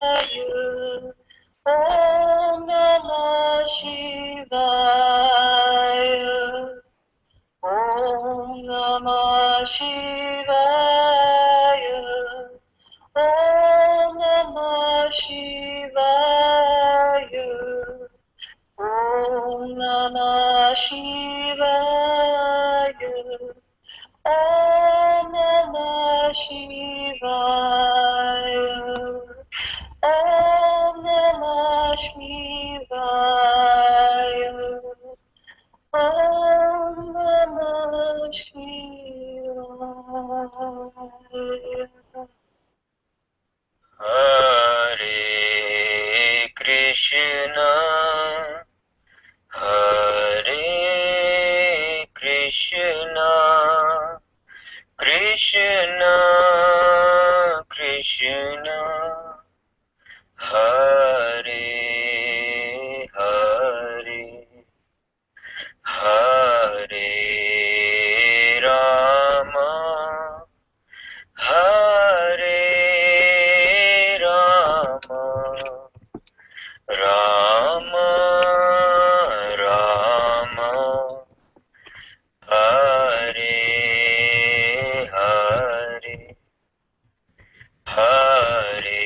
Om Namah Shivaya. Om Namah Shivaya. Om Namah Shivaya. Om Namah Shivaya. Om Namah Shivaya. Om Namah Shivaya. Om Namah Shivaya. Hare Krishna, Hare Krishna, Krishna Krishna, Hare Hare, Hare Rama, Hare Rama, Rama Rama, Hare Hare, Hare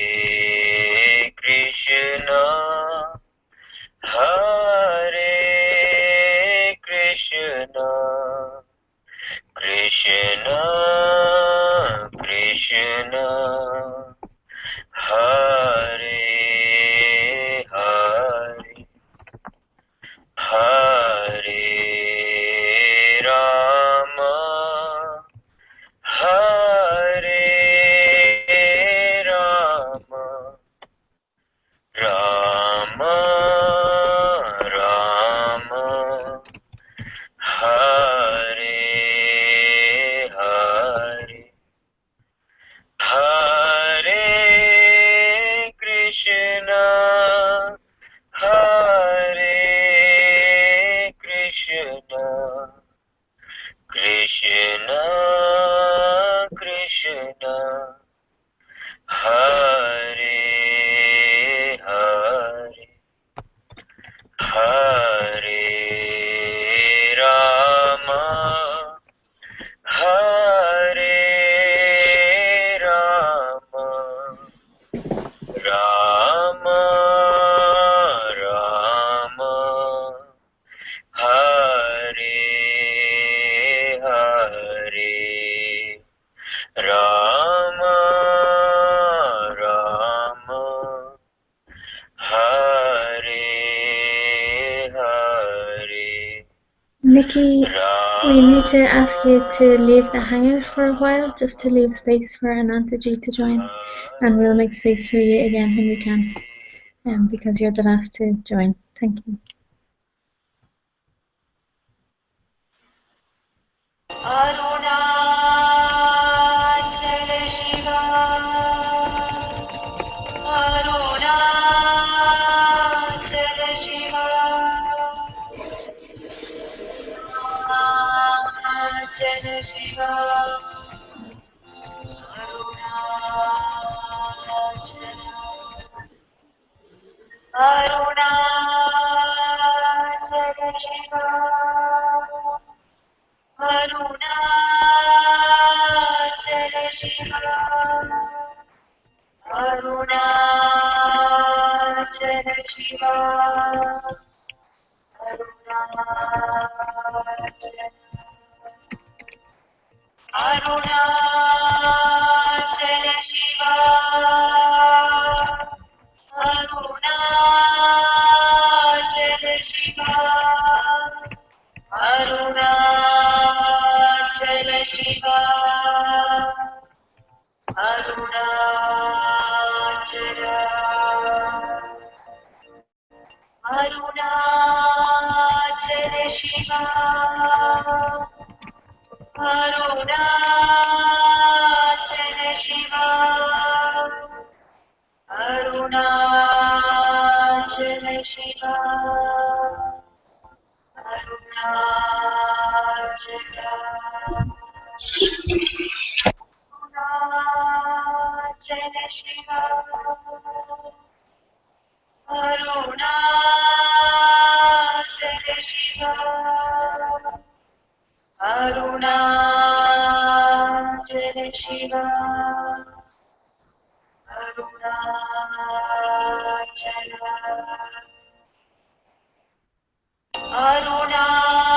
Krishna, Hare Krishna, Krishna Krishna, Hare Hare, Hare Rama, Hare Rama, Rama Rama, Hare Hare, Hare Krishna, Hare Krishna, Krishna Krishna, Hare Hare, Hare Rama, Hare Rama, Rama Rama, Hare Hare, Rama Rama, Hare Hare. Nikki, we need to ask you to leave the hangout for a while, just to leave space for Anantaji to join, and we'll make space for you again when we can, because you're the last to join. Thank you. Arunachala Shiva, Arunachala Shiva, Arunachala Shiva, Arunachala Shiva, Arunachala Shiva, Arunachala Shiva, Arunachala Shiva, Arunachala Shiva, Arunachala Shiva, Arunachala, Arunachala Shiva, Arunachala Shiva, Arunachala Shiva, Arunachala, Arunachala Shiva, Shiva, Arunachala Shiva, Arunachala, Arunachala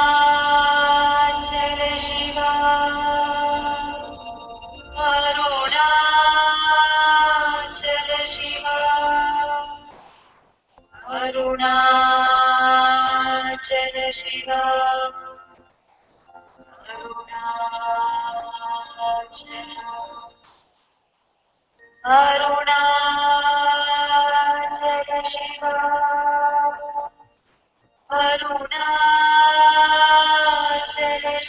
Shiva, Arunachala Shiva, Arunachala Shiva, Arunachala Shiva, Arunachala Shiva, Arunachala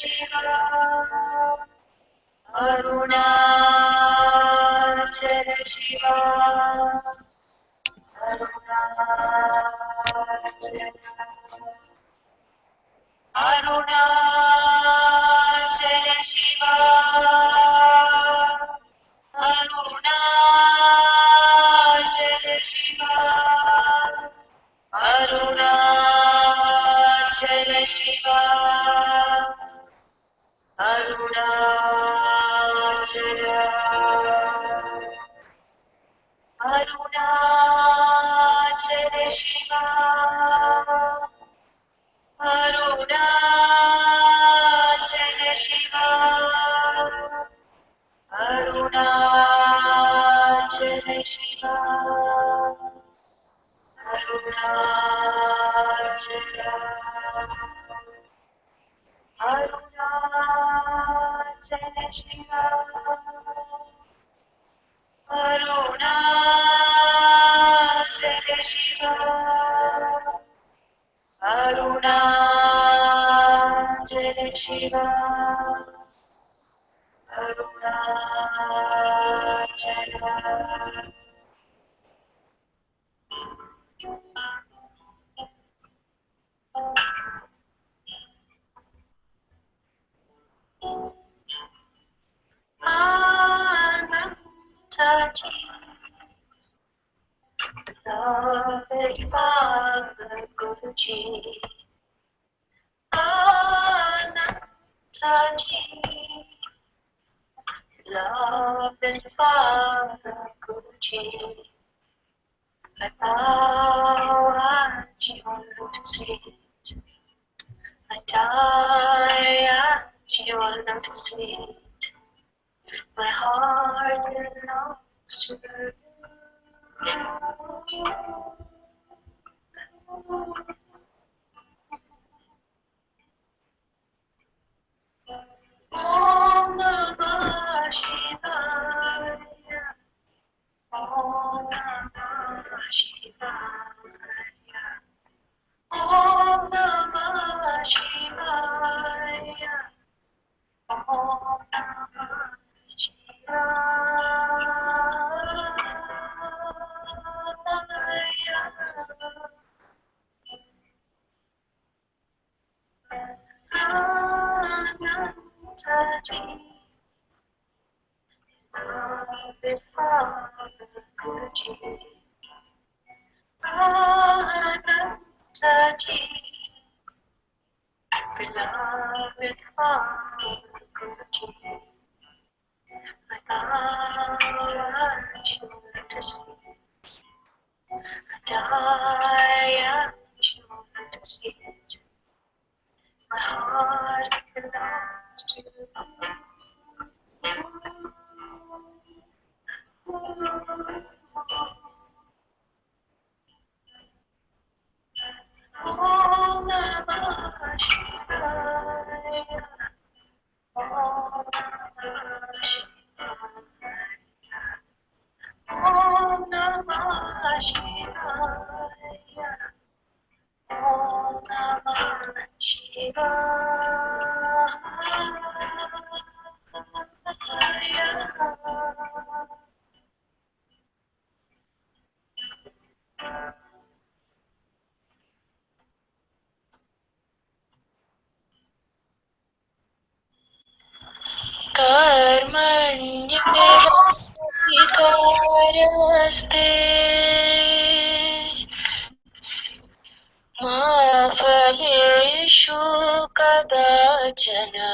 Shiva, Arunachala Shiva, Arunachala Shiva, Arunachala Shiva, Arunachala, Arunachala Shiva, Arunachala Shiva, Arunachala Shiva, Arunachala, Arunachala Shiva, Arunachala Shiva, Arunachala Shiva, Arunachala, Ananta, Loved Father Guruji, Anantaji, loved Father Guruji, I bow at your lotus feet, I die at your lotus feet, my heart belongs to you. Om Namah Shivaya, Om Namah Shivaya, Om Namah Shivaya, Om Namah Shivaya. Anantaji, loved Father Guruji, Anantaji, beloved Father Guruji, I bow at your lotus feet, I die at your lotus feet, my heart belongs to you. Om Namah Shivaya, Om Namah Shivaya, Om Namah Shivaya, Om Namah Shivaya. कर्मण्येवाधिकारस्ते मा फलेषु जना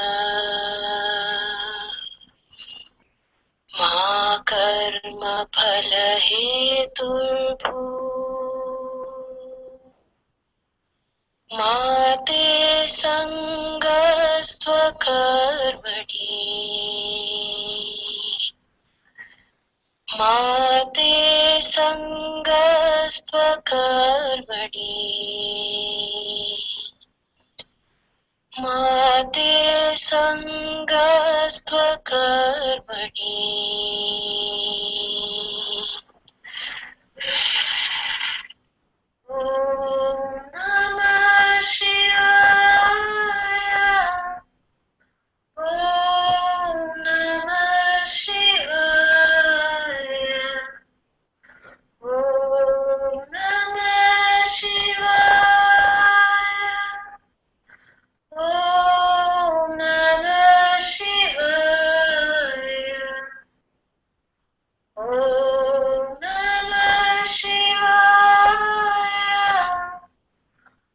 मा कर्म फल हेतुर्भू मा ते संगस्त्वकर्मणि मा ते संगस्त्वकर्मणि मा ते संगस्त्वकर्मणि ॐ नमः शिवाय ॐ नमः शिवाय ॐ नमः शिवाय ॐ नमः शिवाय ॐ नमः शिवाय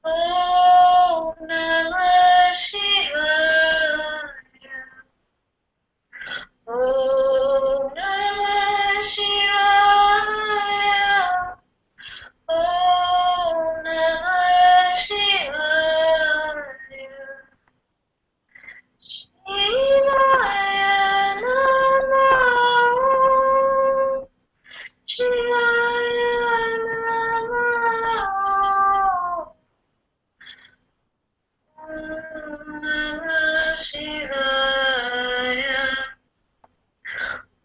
ॐ नमः शिवाय ॐ नमः शिवाय ॐ नमः शिवाय शिवाय नमः शिवाय नमः नमः शिवाय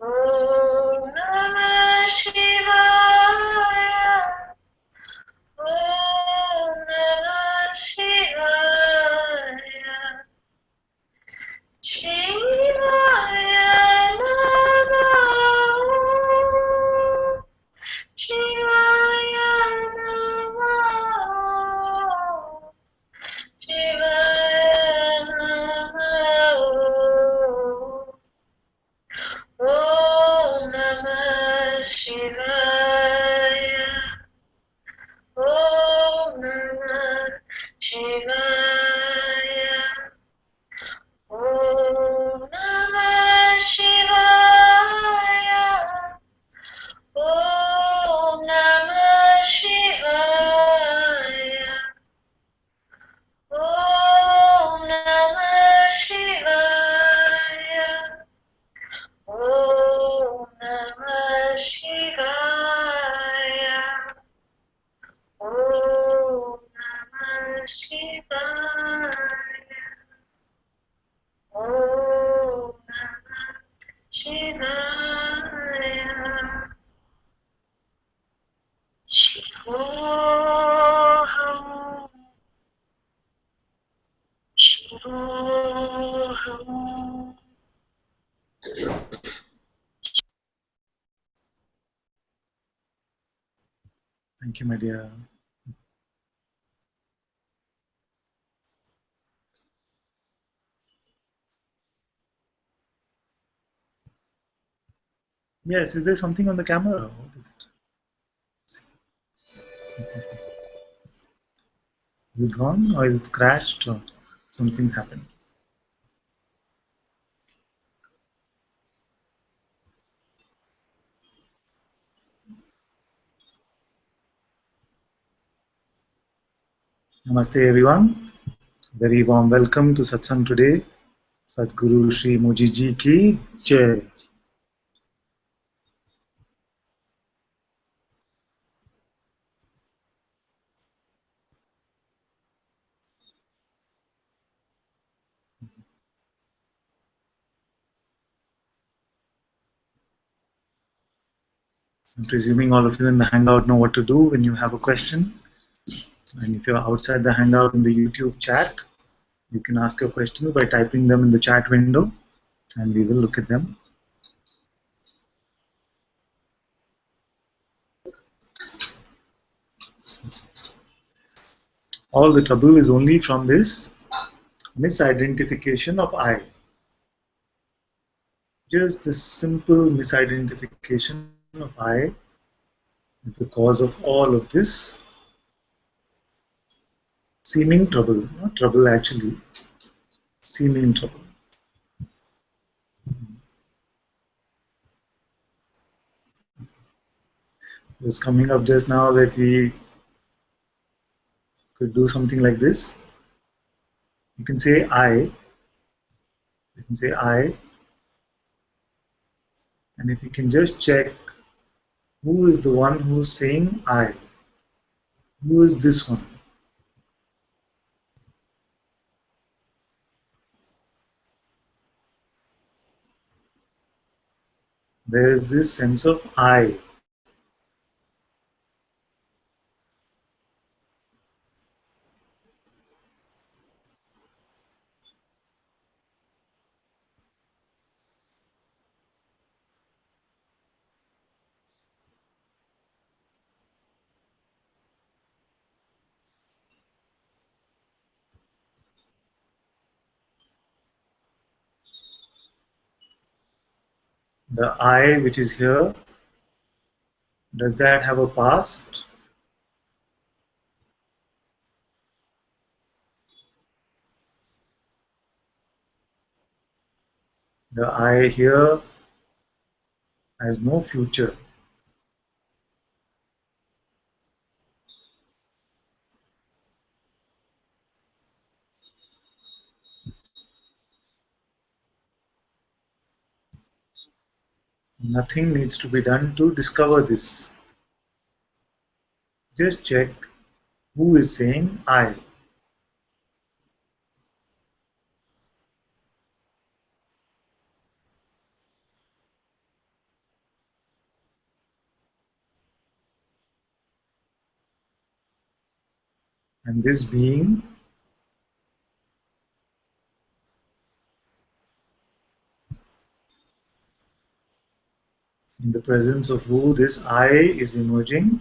ॐ नमः शिवाय ॐ नमः शिवाय शिवाय नमः शिवाय नमः शिवाय नमः ॐ नमः शिवाय ॐ नमः शिवाय ॐ नमः शिवाय ॐ नमः शिवाय ॐ नमः शिवाय ॐ नमः शिवाय ॐ नमः शिवाय ॐ नमः शिवाय शिवोऽहं शिवोऽहम् Thank you, my dear. Yes, is there something on the camera? What is it? Is it gone or is it crashed or something's happened? Namaste everyone. Very warm welcome to Satsang today. Sadhguru Sri Moji Ji ki Jai. I'm presuming all of you in the Hangout know what to do when you have a question. And if you're outside the Hangout in the YouTube chat, you can ask your questions by typing them in the chat window and we will look at them. All the trouble is only from this misidentification of I. Just this simple misidentification of I is the cause of all of this seeming trouble. Not trouble actually. seeming trouble. It was coming up just now that we could do something like this. You can say I. You can say I. And if you can just check who is the one who's saying I. Who is this one? There is this sense of I. The I which is here, does that have a past? The I here has no future. Nothing needs to be done to discover this. Just check who is saying I. And this being in the presence of who this I is emerging,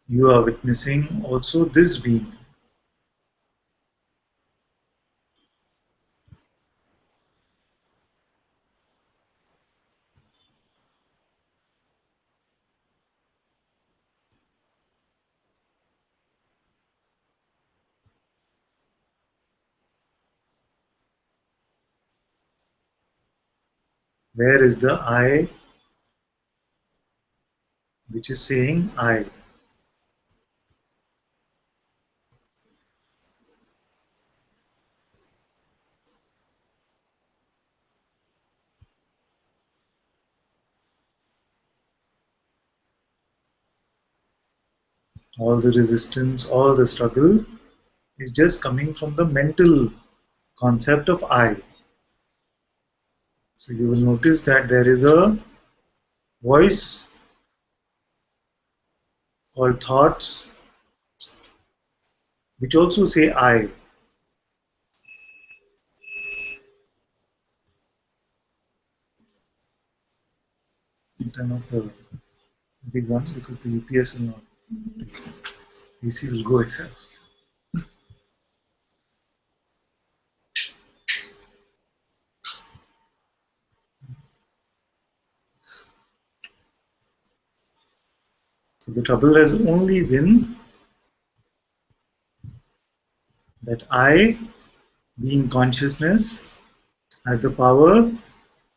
you are witnessing also this being. Where is the I which is saying I? All the resistance, all the struggle is just coming from the mental concept of I. So you will notice that there is a voice called thoughts which also say I. Turn off the big one because the UPS will not. AC will go itself. So the trouble has only been that I, being consciousness, has the power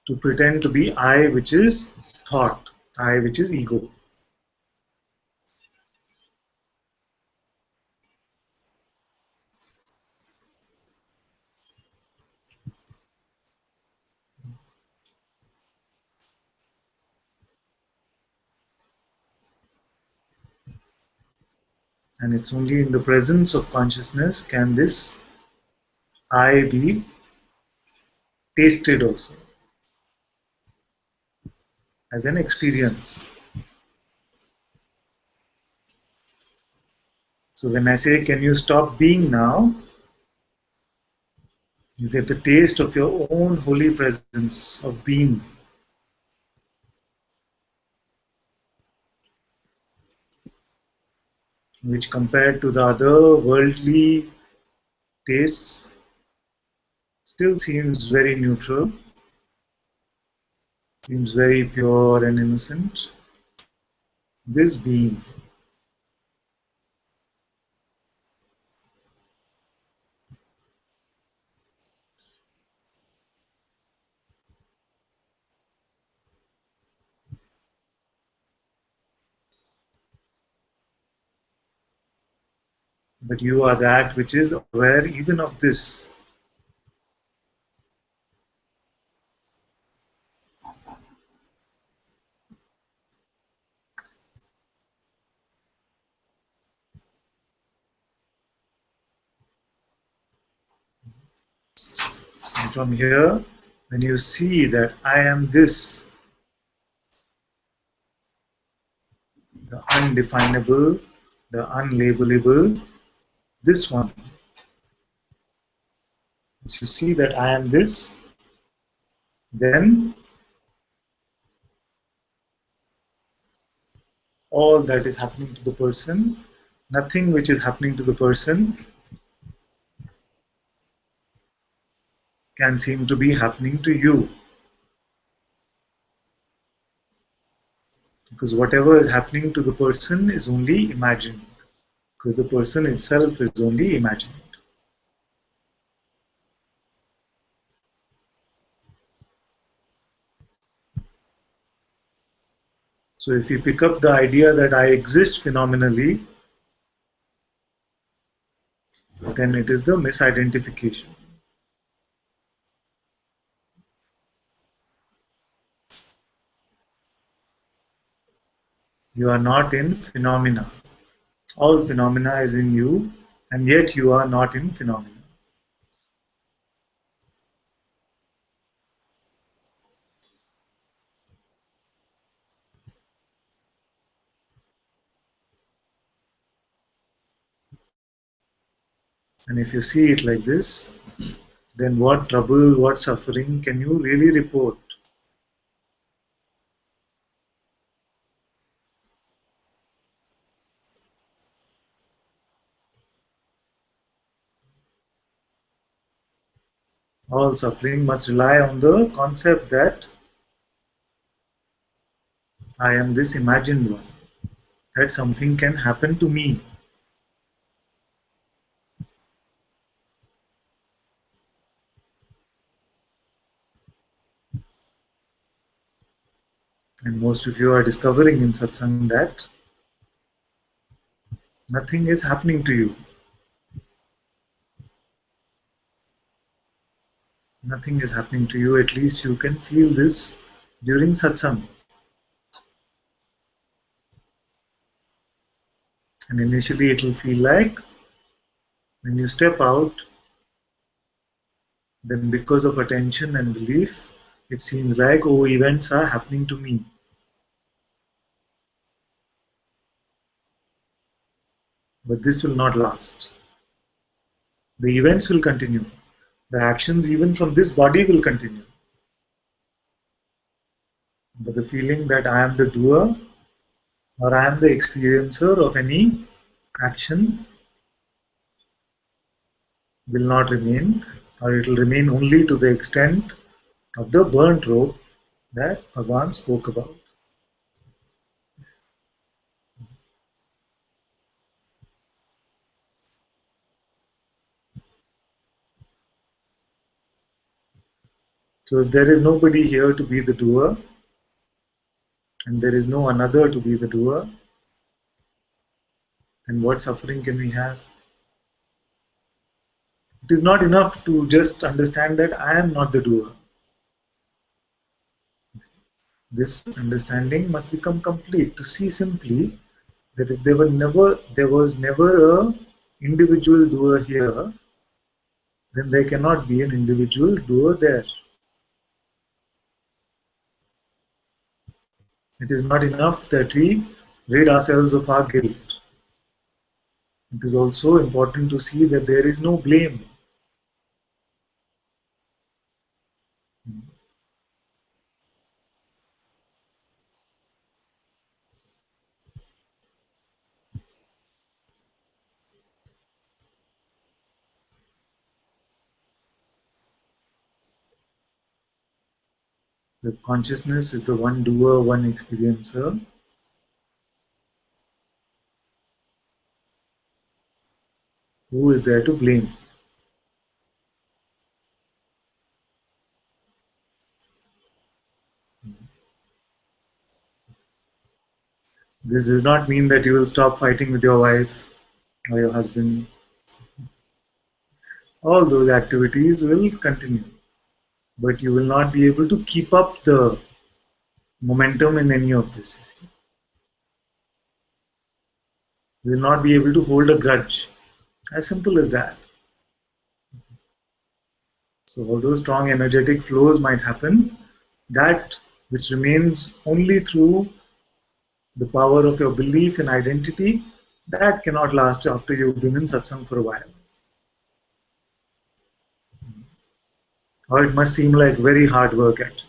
to pretend to be I, which is thought, I, which is ego. And it's only in the presence of consciousness can this I be tasted also as an experience. So when I say, can you stop being now? You get the taste of your own holy presence of being. Which compared to the other worldly tastes still seems very neutral, seems very pure and innocent. this being. But you are that which is aware even of this. And from here, when you see that I am this, the undefinable, the unlabelable, this one, as you see that I am this, then all that is happening to the person, nothing which is happening to the person can seem to be happening to you. Because whatever is happening to the person is only imagined. Because the person itself is only imagined. So if you pick up the idea that I exist phenomenally, then it is the misidentification. You are not in phenomena. All phenomena is in you, and yet you are not in phenomena. And if you see it like this, then what trouble, what suffering can you really report? All suffering must rely on the concept that I am this imagined one, that something can happen to me. And most of you are discovering in Satsang that nothing is happening to you. Nothing is happening to you, at least you can feel this during Satsang. And initially it will feel like when you step out, then because of attention and belief, it seems like, oh, events are happening to me. But this will not last. The events will continue. The actions even from this body will continue. But the feeling that I am the doer or I am the experiencer of any action will not remain, or it will remain only to the extent of the burnt robe that Bhagavan spoke about. So if there is nobody here to be the doer, and there is no another to be the doer, then what suffering can we have? It is not enough to just understand that I am not the doer. This understanding must become complete to see simply that if there was never a individual doer here, then there cannot be an individual doer there. It is not enough that we rid ourselves of our guilt. It is also important to see that there is no blame. If consciousness is the one doer, one experiencer, Who is there to blame? This does not mean that you will stop fighting with your wife or your husband. All those activities will continue, but you will not be able to keep up the momentum in any of this. You see. You will not be able to hold a grudge. As simple as that. So although strong energetic flows might happen, that which remains only through the power of your belief in identity, that cannot last after you've been in satsang for a while. Or it must seem like very hard work actually.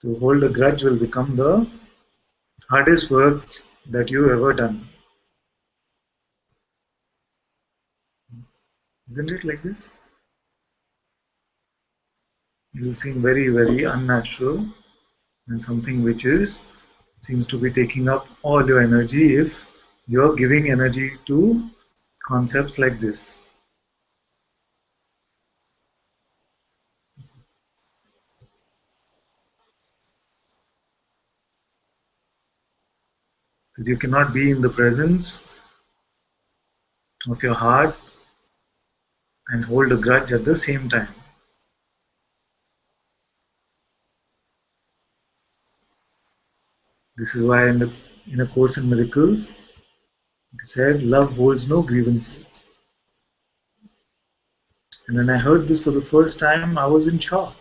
To hold a grudge will become the hardest work that you've ever done. Isn't it like this? It will seem very, very unnatural and something which seems to be taking up all your energy if you're giving energy to concepts like this. Because you cannot be in the presence of your heart and hold a grudge at the same time. This is why in A Course in Miracles, it said, love holds no grievances. And when I heard this for the first time, I was in shock.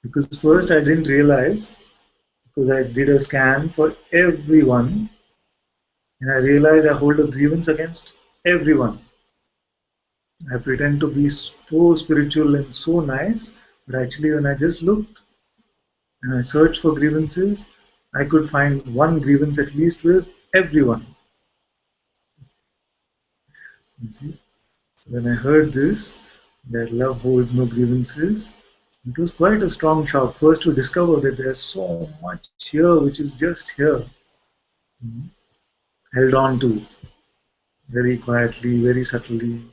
Because first I didn't realize, because I did a scan for everyone, and I realized I hold a grievance against everyone. I pretend to be so spiritual and so nice, but actually when I just looked and I searched for grievances, I could find one grievance at least with everyone. You see? So when I heard this, that love holds no grievances, it was quite a strong shock. First to discover that there's so much here which is just here. Held on to very quietly, very subtly.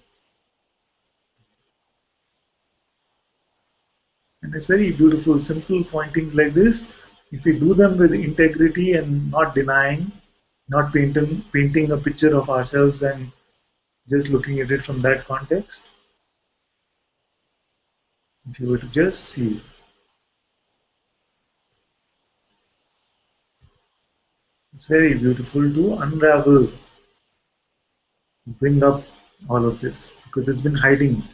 And it's very beautiful, simple pointings like this. If we do them with integrity and not denying, not painting a picture of ourselves and just looking at it from that context, if you were to just see, it's very beautiful to unravel, bring up all of this because it's been hiding.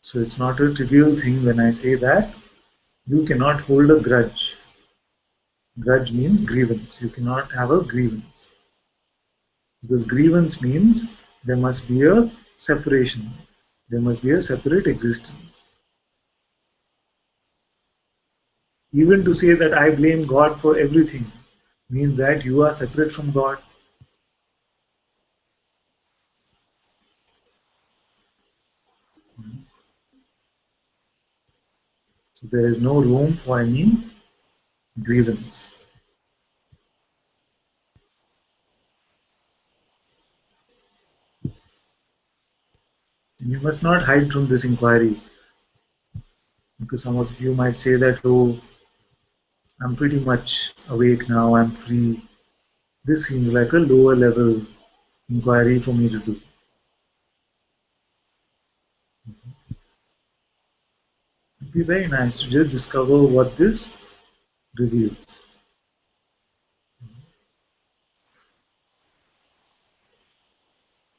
So it's not a trivial thing when I say that you cannot hold a grudge. Grudge means grievance. You cannot have a grievance. Because grievance means there must be a separation. There must be a separate existence. Even to say that I blame God for everything means that you are separate from God. So there is no room for any grievance. And you must not hide from this inquiry. Because some of you might say that, oh, I'm pretty much awake now, I'm free. This seems like a lower level inquiry for me to do. It'd be very nice to just discover what this reveals.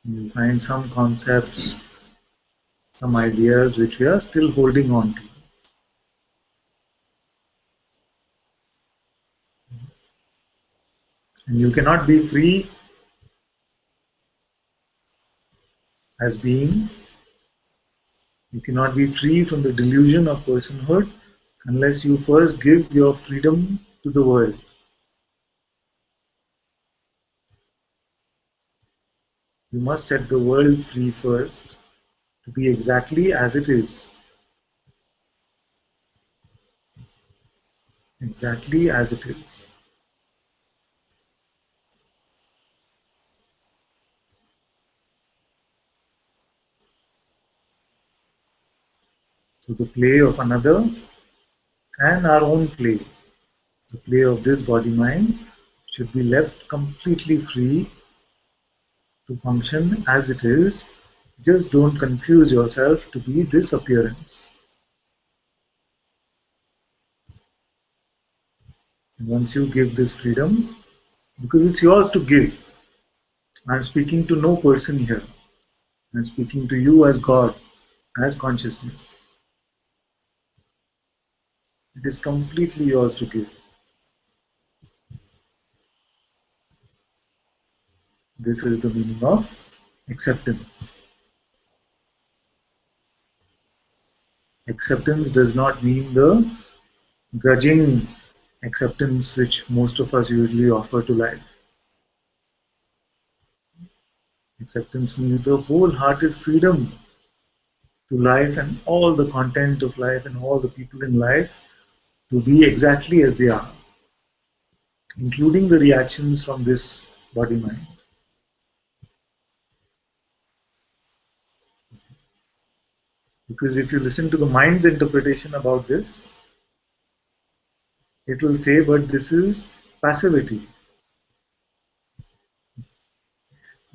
You'll find some concepts, some ideas which we are still holding on to. And you cannot be free as being, you cannot be free from the delusion of personhood unless you first give your freedom to the world. You must set the world free first to be exactly as it is. Exactly as it is. So the play of another and our own play, the play of this body-mind, should be left completely free to function as it is. Just don't confuse yourself to be this appearance. And once you give this freedom, because it's yours to give, I'm speaking to no person here. I'm speaking to you as God, as consciousness. It is completely yours to give. This is the meaning of acceptance. Acceptance does not mean the grudging acceptance which most of us usually offer to life. Acceptance means the wholehearted freedom to life and all the content of life and all the people in life to be exactly as they are, including the reactions from this body mind. Because if you listen to the mind's interpretation about this, it will say, but this is passivity.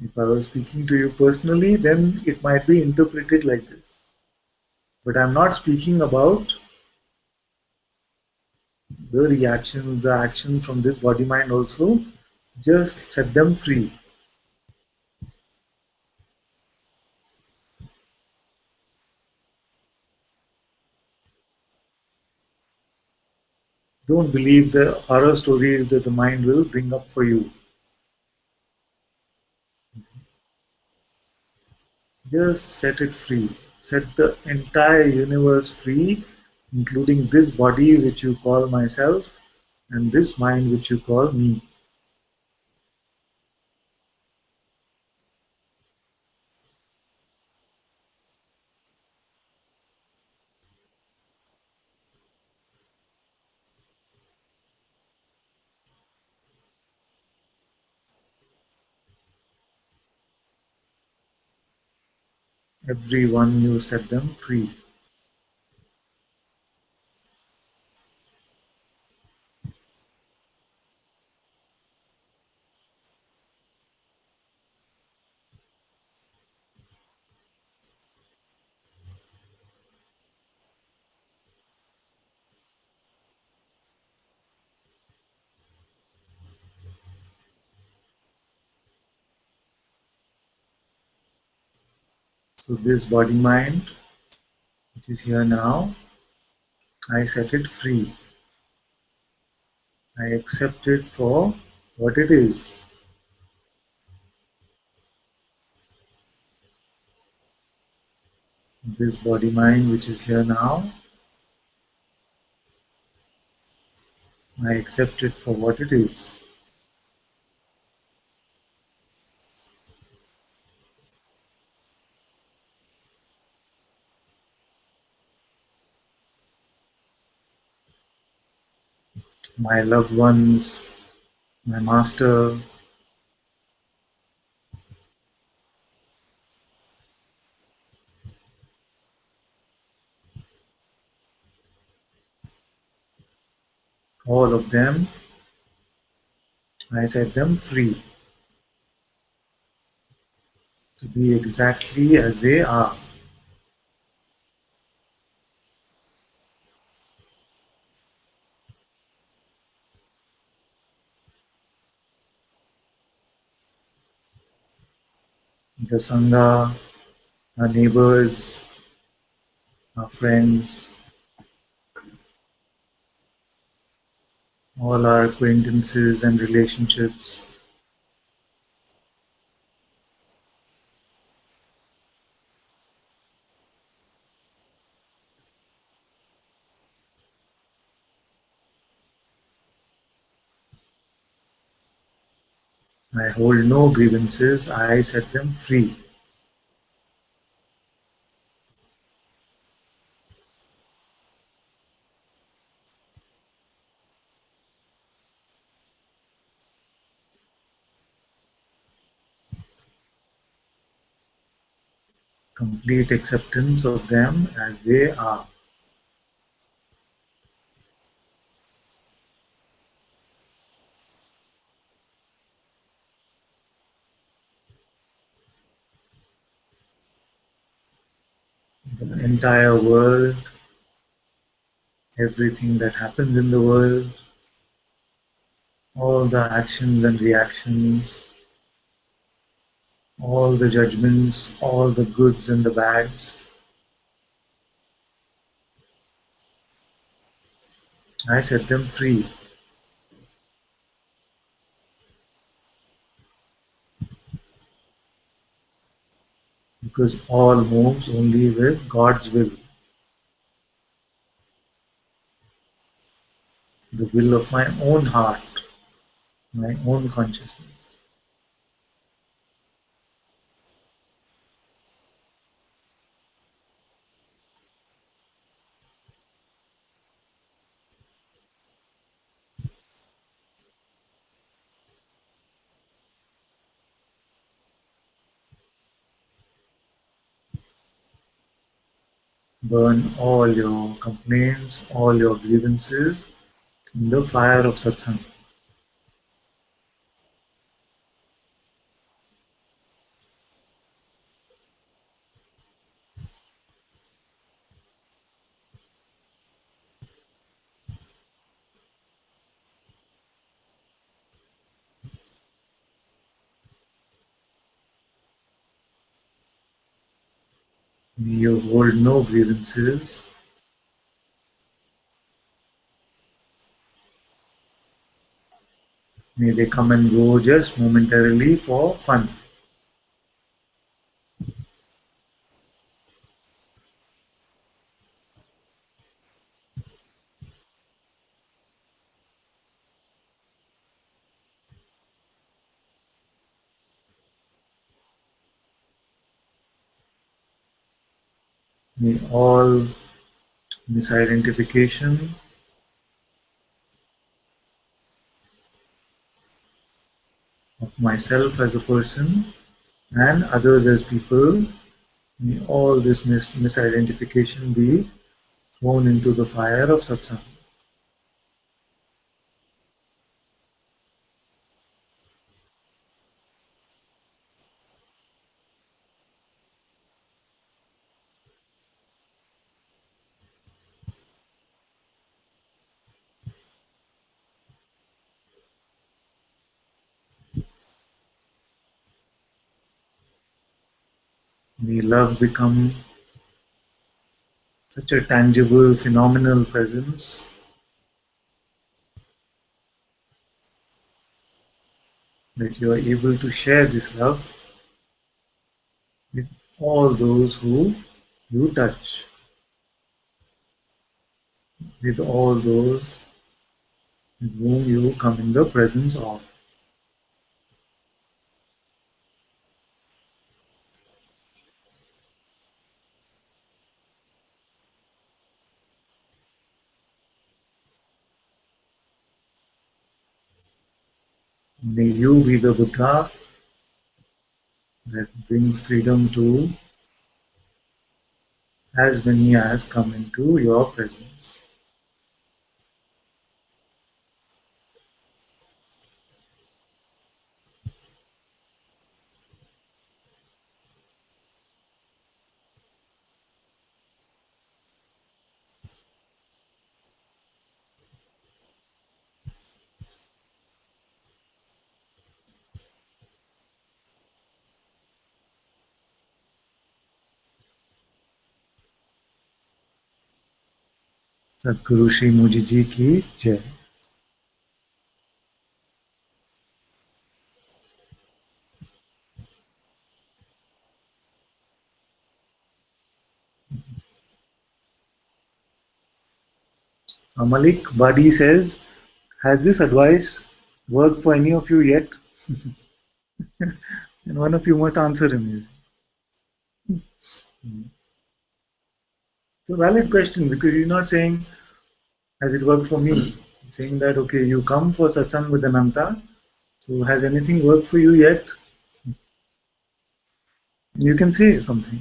If I was speaking to you personally, then it might be interpreted like this. But I'm not speaking about the reactions, the actions from this body mind also. Just set them free. Don't believe the horror stories that the mind will bring up for you. Just set it free. Set the entire universe free, including this body which you call myself and this mind which you call me. Everyone you set them free. So this body mind which is here now, I set it free. I accept it for what it is. This body mind which is here now, I accept it for what it is. My loved ones, my master, all of them, I set them free to be exactly as they are. The Sangha, our neighbors, our friends, all our acquaintances and relationships, I hold no grievances, I set them free. Complete acceptance of them as they are. The entire world, everything that happens in the world, all the actions and reactions, all the judgments, all the goods and the bads, I set them free. Because all moves only with God's will, the will of my own heart, my own consciousness. Burn all your complaints, all your grievances in the fire of Satsang. May you hold no grievances. May they come and go just momentarily for fun. May all misidentification of myself as a person and others as people, may all this misidentification be thrown into the fire of Satsang. May love become such a tangible, phenomenal presence that you are able to share this love with all those who you touch, with all those with whom you come in the presence of. May you be the Buddha that brings freedom to as many as come into your presence. Sadhguru Sri Muji Ji ki Jai. Malik Badi says, has this advice worked for any of you yet? And one of you must answer him. It's a valid question because he's not saying, has it worked for me? He's saying that, okay, you come for satsang with Ananta, so has anything worked for you yet? You can say something.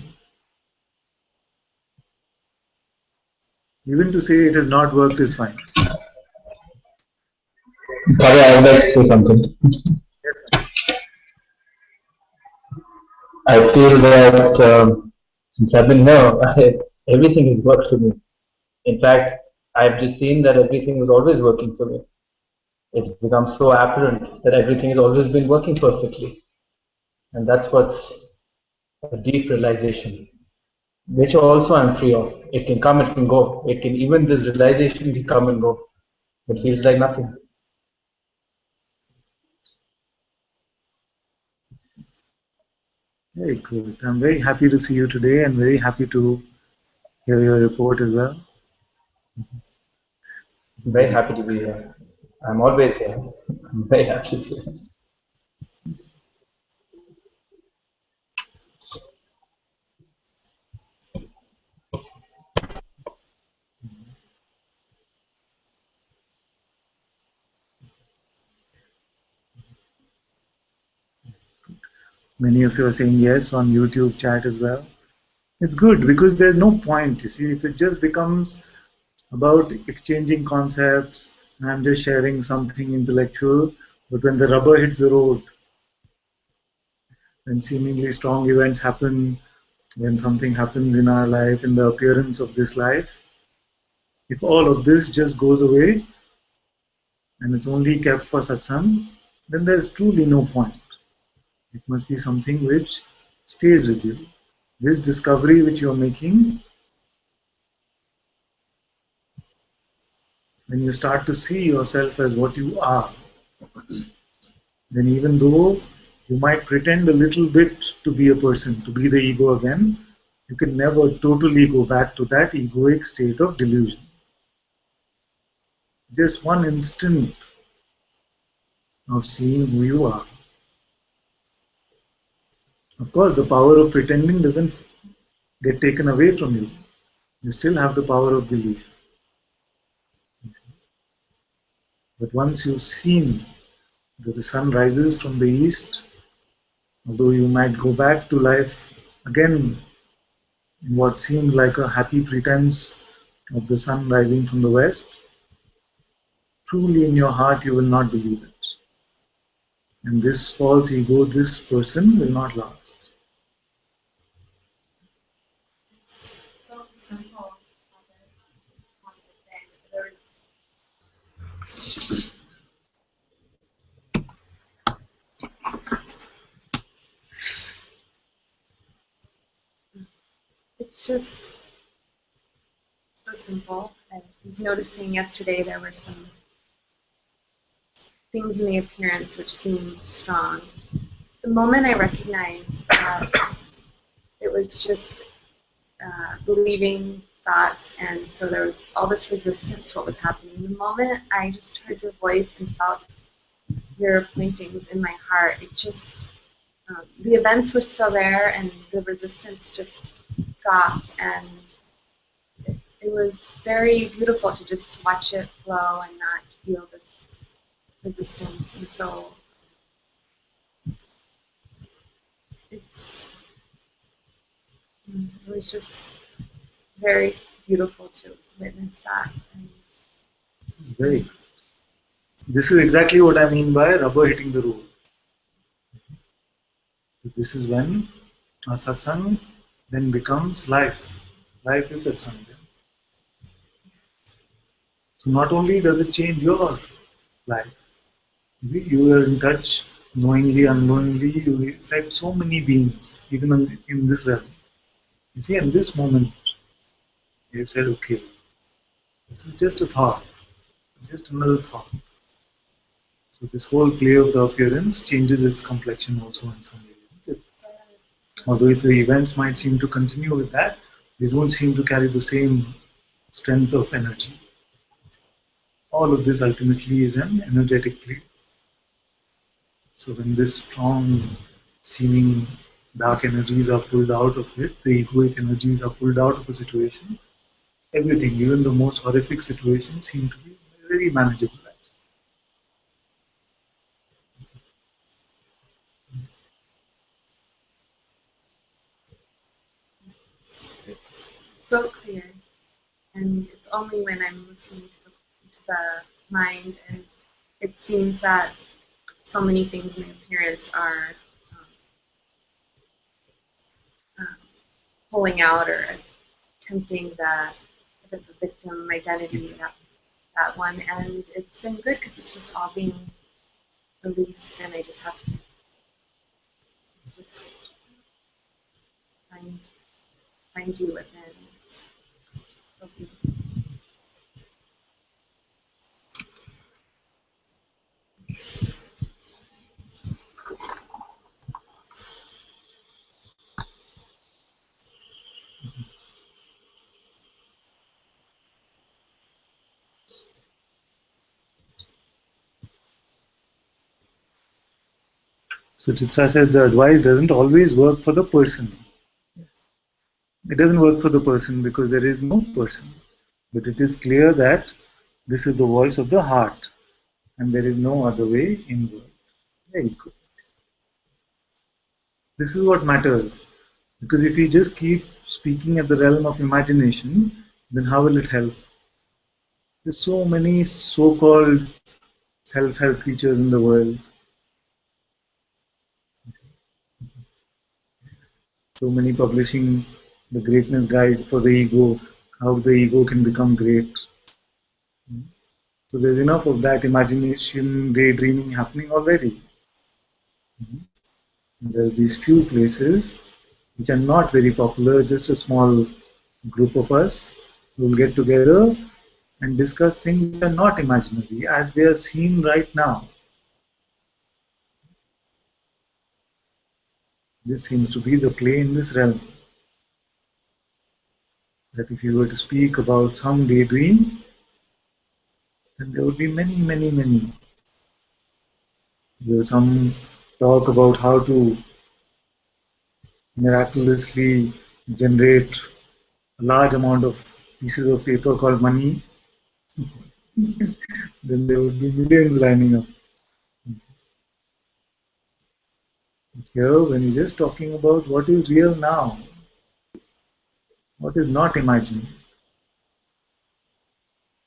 Even to say it has not worked is fine. Sorry, I would like to say something. Yes, sir. I feel that since I've been here, everything has worked for me. In fact, I've just seen that everything was always working for me. It's become so apparent that everything has always been working perfectly. And that's what's a deep realization, which also I'm free of. It can come, it can go. It can, even this realization can come and go. It feels like nothing. Very good. I'm very happy to see you today and very happy to hear your report as well. I'm very happy to be here. I'm always here. I'm very happy to be here. Many of you are saying yes on YouTube chat as well. It's good because there's no point. You see, if it just becomes about exchanging concepts and I'm just sharing something intellectual, but when the rubber hits the road, when seemingly strong events happen, when something happens in our life, in the appearance of this life, if all of this just goes away and it's only kept for satsang, then there's truly no point. It must be something which stays with you. This discovery which you're making, when you start to see yourself as what you are, then even though you might pretend a little bit to be a person, to be the ego again, you can never totally go back to that egoic state of delusion. Just one instant of seeing who you are. Of course, the power of pretending doesn't get taken away from you. You still have the power of belief. But once you've seen that the sun rises from the east, although you might go back to life again in what seemed like a happy pretense of the sun rising from the west, truly in your heart you will not believe it. And this false ego, this person will not last. So simple. There's it's just so simple. I was noticing yesterday there were some things in the appearance which seemed strong. The moment I recognized that it was just believing thoughts, and so there was all this resistance to what was happening. The moment I just heard your voice and felt your pointings in my heart, it just, the events were still there and the resistance just dropped, and it was very beautiful to just watch it flow and not feel this resistance. And so it was just very beautiful to witness that. And It's very good. This is exactly what I mean by rubber hitting the road. This is when our satsang then becomes life. Life is satsang. So not only does it change your life, you are in touch, knowingly, unknowingly, you affect so many beings, even in this realm. You see, in this moment, you have said, okay, this is just a thought, just another thought. So this whole play of the appearance changes its complexion also in some way. Although the events might seem to continue with that, they don't seem to carry the same strength of energy. All of this ultimately is an energetic play. So when this strong seeming dark energies are pulled out of it, the egoic energies are pulled out of a situation, everything, even the most horrific situations, seem to be very manageable. It's so clear, and it's only when I'm listening to the mind, and it seems that so many things in the appearance are um, pulling out or attempting the victim identity, that one, and it's been good because it's just all being released, and I just have to just find you within. So beautiful. So Chitra says the advice doesn't always work for the person. It doesn't work for the person because there is no person. But it is clear that this is the voice of the heart and there is no other way inward. Very good. This is what matters. Because if we just keep speaking at the realm of imagination, then how will it help? There's so many so-called self-help teachers in the world. So many publishing the greatness guide for the ego, how the ego can become great. So there's enough of that imagination, daydreaming happening already. There are these few places which are not very popular, just a small group of us who will get together and discuss things that are not imaginary as they are seen right now. This seems to be the play in this realm. That if you were to speak about some daydream, then there would be many, many, many. There's some talk about how to miraculously generate a large amount of pieces of paper called money. Then there would be millions lining up. Here, when you're just talking about what is real now, what is not imagined,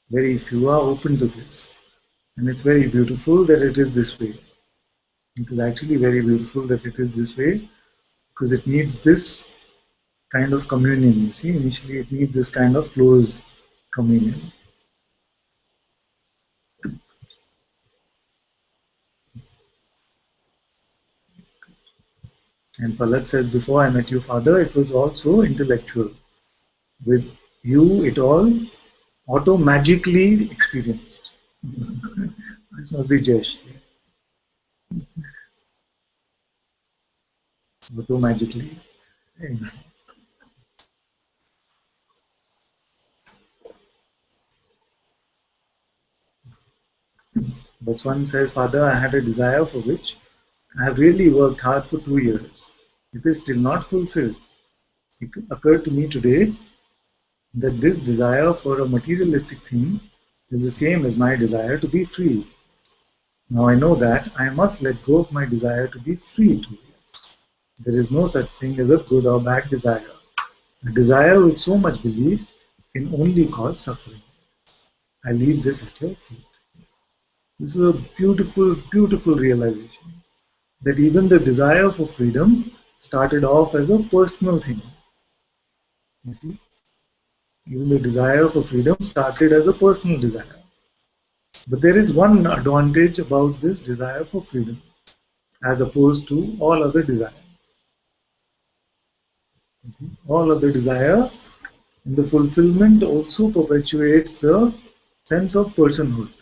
very few are open to this. And it's very beautiful that it is this way. It is actually very beautiful that it is this way because it needs this kind of communion. You see, initially it needs this kind of close communion. And Palak says, before I met you, Father, it was also intellectual. With you, it all auto-magically experienced. This must be Jesh. Auto-magically. Very nice. Baswan says, Father, I had a desire for which I have really worked hard for 2 years. It is still not fulfilled. It occurred to me today that this desire for a materialistic thing is the same as my desire to be free. Now I know that I must let go of my desire to be free too. There is no such thing as a good or bad desire. A desire with so much belief can only cause suffering. I leave this at your feet. This is a beautiful, beautiful realization that even the desire for freedom started off as a personal thing. You see? Even the desire for freedom started as a personal desire. But there is one advantage about this desire for freedom as opposed to all other desire. All other desire and the fulfillment also perpetuates the sense of personhood.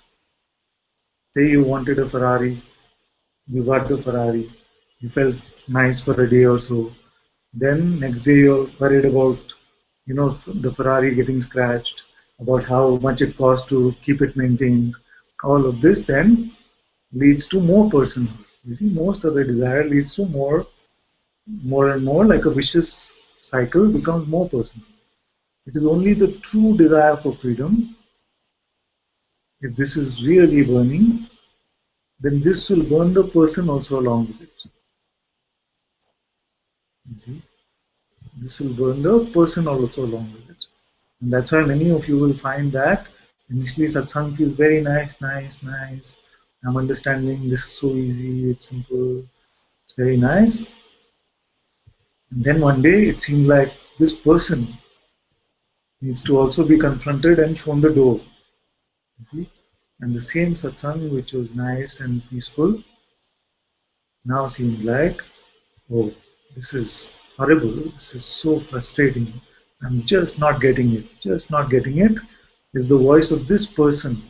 Say you wanted a Ferrari, you got the Ferrari, you felt nice for a day or so. Then next day you're worried about, the Ferrari getting scratched, about how much it costs to keep it maintained. All of this then leads to more personhood, You see, most of the desire leads to more and more, like a vicious cycle becomes more personal. It is only the true desire for freedom, if this is really burning, then this will burn the person also along with it. You see, this will burn the person also along with it. And that's why many of you will find that initially satsang feels very nice, nice, nice. I'm understanding, this is so easy, it's simple, it's very nice. And then one day it seems like this person needs to also be confronted and shown the door. You see? And the same satsang which was nice and peaceful now seems like, oh, this is horrible, this is so frustrating, I'm just not getting it. Just not getting it is the voice of this person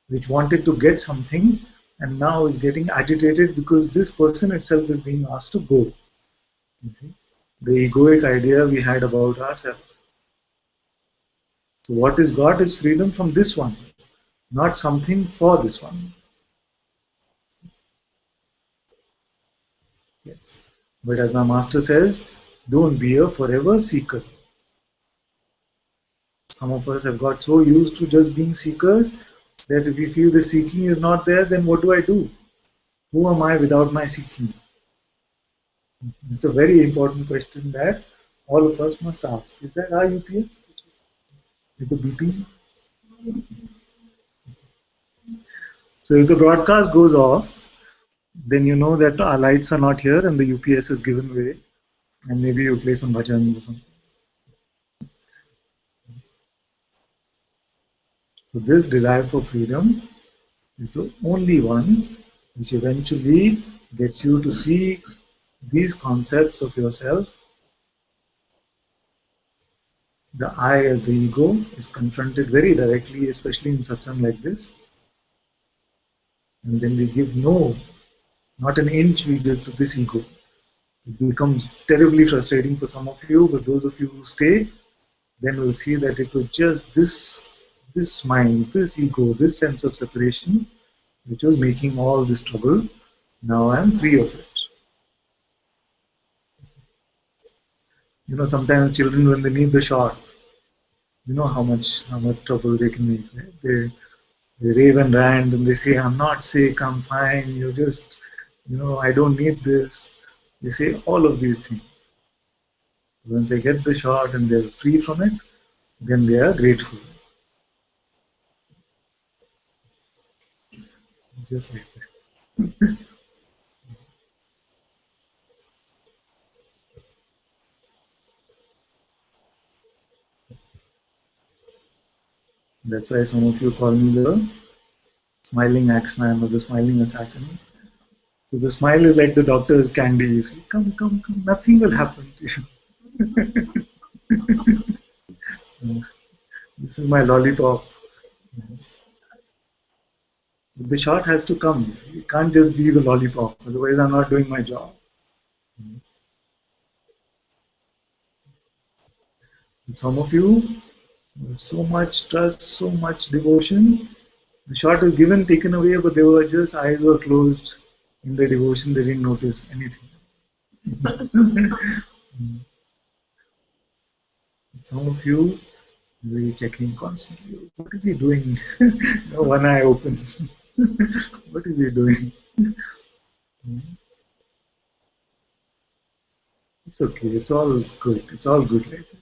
which wanted to get something and now is getting agitated because this person itself is being asked to go. You see? The egoic idea we had about ourselves. So what is got is freedom from this one, not something for this one. Yes. But as my master says, don't be a forever seeker. Some of us have got so used to just being seekers that if we feel the seeking is not there, then what do I do? Who am I without my seeking? It's a very important question that all of us must ask. Is that our UPS? Is the beeping? So if the broadcast goes off, then you know that our lights are not here and the UPS is given way, and maybe you play some bhajan or something. So this desire for freedom is the only one which eventually gets you to see these concepts of yourself. The I as the ego is confronted very directly, especially in satsang like this. And then we give not an inch we give to this ego. It becomes terribly frustrating for some of you, but those of you who stay, then will see that it was just this mind, this ego, this sense of separation, which was making all this trouble. Now I am free of it. You know, sometimes children, when they need the shot, you know how much trouble they can make. Right? They rave and rant and they say, I'm not sick, I'm fine, you're just, I don't need this. They say all of these things. When they get the shot and they're free from it, then they are grateful. Just like that. That's why some of you call me the smiling axeman or the smiling assassin. Because the smile is like the doctor's candy. You say, come, come, come, nothing will happen to you. This is my lollipop. The shot has to come. You see. It can't just be the lollipop. Otherwise, I'm not doing my job. And some of you, so much trust, so much devotion. The shot is given, taken away, but they were just, eyes were closed in the devotion, they didn't notice anything. Some of you really checking constantly. What is he doing? One eye open. What is he doing? It's okay, it's all good. It's all good like this.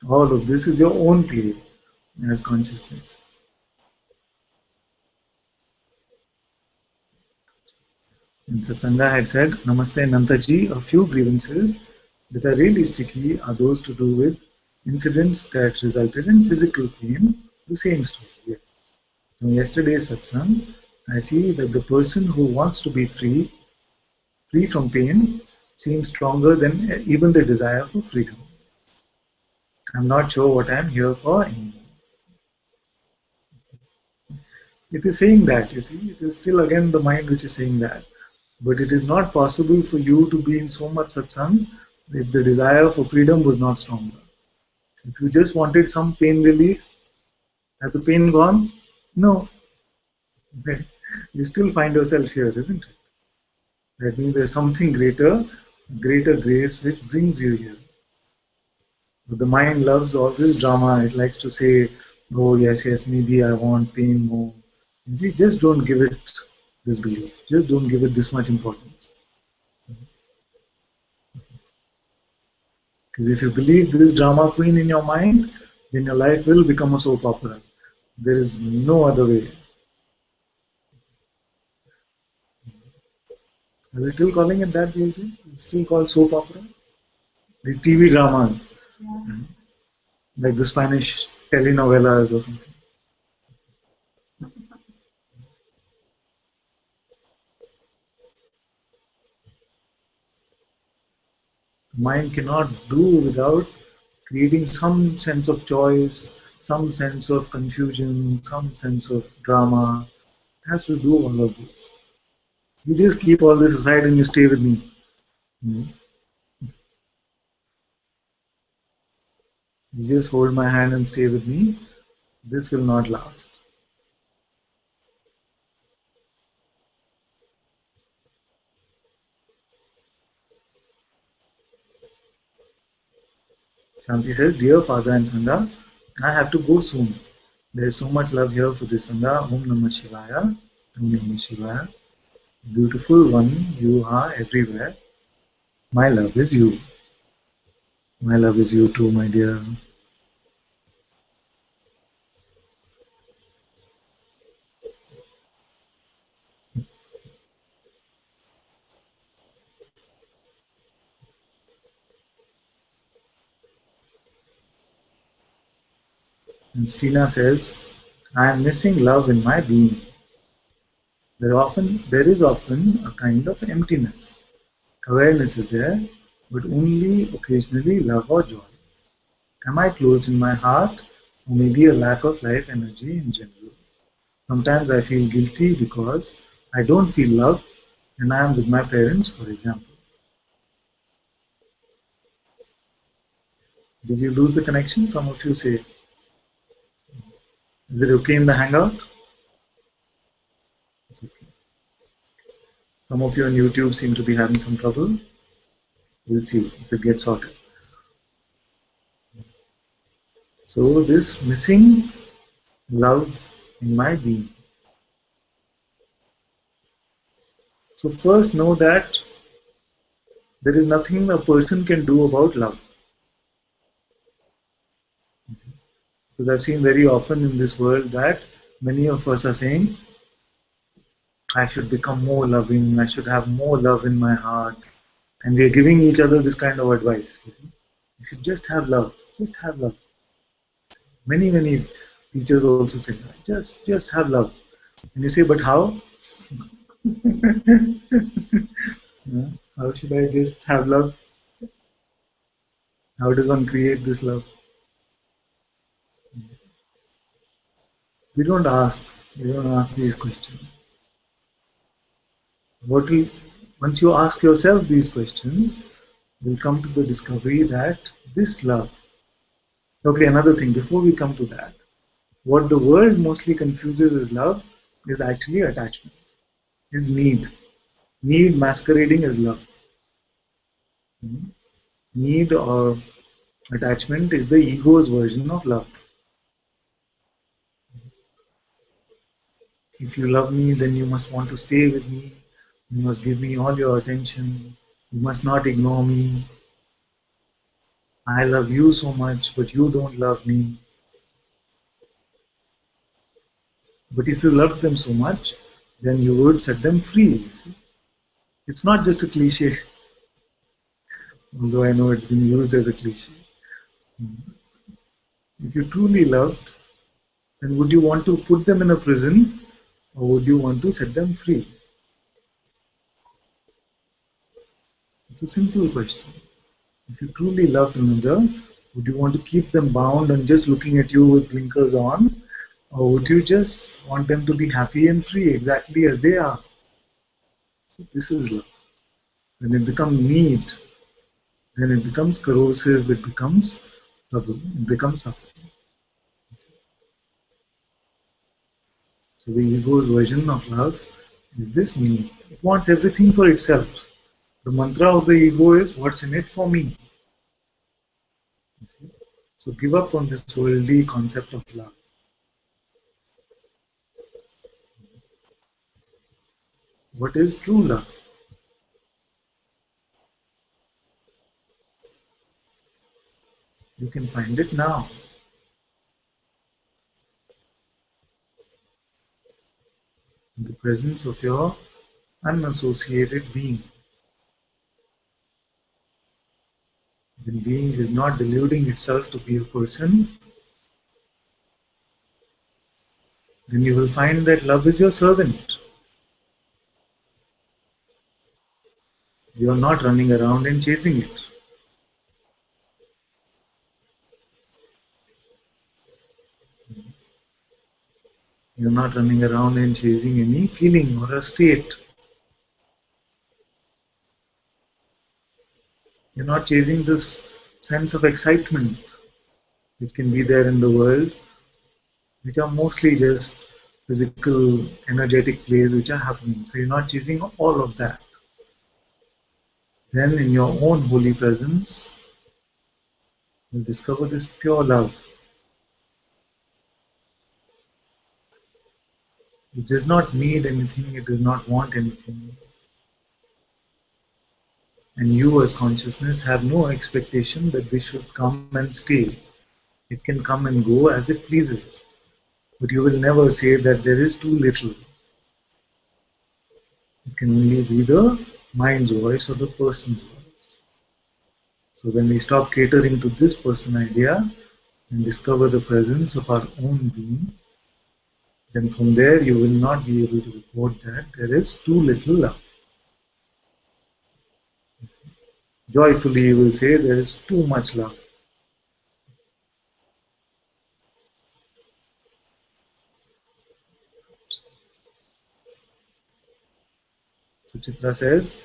All of this is your own play as consciousness. And Satsanga had said, Namaste Ananta-ji, a few grievances that are really sticky are those to do with incidents that resulted in physical pain. The same story, yes. From yesterday's satsang, I see that the person who wants to be free from pain, seems stronger than even the desire for freedom. I'm not sure what I'm here for anymore. It is saying that, you see, it is still again the mind which is saying that. But it is not possible for you to be in so much satsang if the desire for freedom was not stronger. If you just wanted some pain relief, has the pain gone? No. You still find yourself here, isn't it? That means there's something greater grace which brings you here. But the mind loves all this drama. It likes to say, oh yes, maybe I want pain more. You see, just don't give it this belief. Just don't give it this much importance. Because if you believe this drama queen in your mind, then your life will become a soap opera. There is no other way. Are they still calling it that? Do you think? It's still called soap opera? These TV dramas. Yeah. Like the Spanish telenovelas or something. The mind cannot do without creating some sense of choice, some sense of confusion, some sense of drama. It has to do all of this. You just keep all this aside and you stay with me. You just hold my hand and stay with me. This will not last. Shanti says, Dear Father and Sangha, I have to go soon. There is so much love here for this Sangha. Om Namah Shivaya. Om Namah Shivaya. Beautiful one, you are everywhere. My love is you. My love is you too, my dear. And Stina says, I am missing love in my being. There is often a kind of emptiness. Awareness is there, but only occasionally love or joy. Am I closed in my heart, or maybe a lack of life energy in general? Sometimes I feel guilty because I don't feel love when I am with my parents, for example. Did you lose the connection? Some of you say. Is it okay in the hangout? It's okay. Some of you on YouTube seem to be having some trouble. We'll see if it gets sorted. So this missing love in my being. So first know that there is nothing a person can do about love. Because I've seen very often in this world that many of us are saying, I should become more loving, I should have more love in my heart. And we are giving each other this kind of advice. You should just have love. Just have love. Many teachers also say that. Just have love. And you say, but how? How should I just have love? How does one create this love? We don't ask these questions. Once you ask yourself these questions, you'll come to the discovery that this love. Okay, another thing, before we come to that, what the world mostly confuses as love is actually attachment, is need. Need masquerading as love. Need or attachment is the ego's version of love. If you love me, then you must want to stay with me. You must give me all your attention. You must not ignore me. I love you so much, but you don't love me. But if you loved them so much, then you would set them free. You see? It's not just a cliche, although I know it's been used as a cliche. If you truly loved, then would you want to put them in a prison, or would you want to set them free? It's a simple question. If you truly loved another, would you want to keep them bound and just looking at you with blinkers on? Or would you just want them to be happy and free exactly as they are? This is love. When it becomes need, then it becomes corrosive, it becomes trouble, it becomes suffering. So the ego's version of love is this me. It wants everything for itself. The mantra of the ego is, what's in it for me? You see? So give up on this worldly concept of love. What is true love? You can find it now. In the presence of your unassociated being. When being is not deluding itself to be a person, then you will find that love is your servant. You are not running around and chasing it. You are not running around and chasing any feeling or a state. You are not chasing this sense of excitement which can be there in the world, which are mostly just physical, energetic plays which are happening. So you're not chasing all of that. Then in your own holy presence, you discover this pure love. It does not need anything, it does not want anything. And you as consciousness have no expectation that this should come and stay. It can come and go as it pleases. But you will never say that there is too little. It can only be the mind's voice or the person's voice. So when we stop catering to this person idea and discover the presence of our own being, then from there you will not be able to report that there is too little love. Joyfully you will say there is too much love. Suchitra says,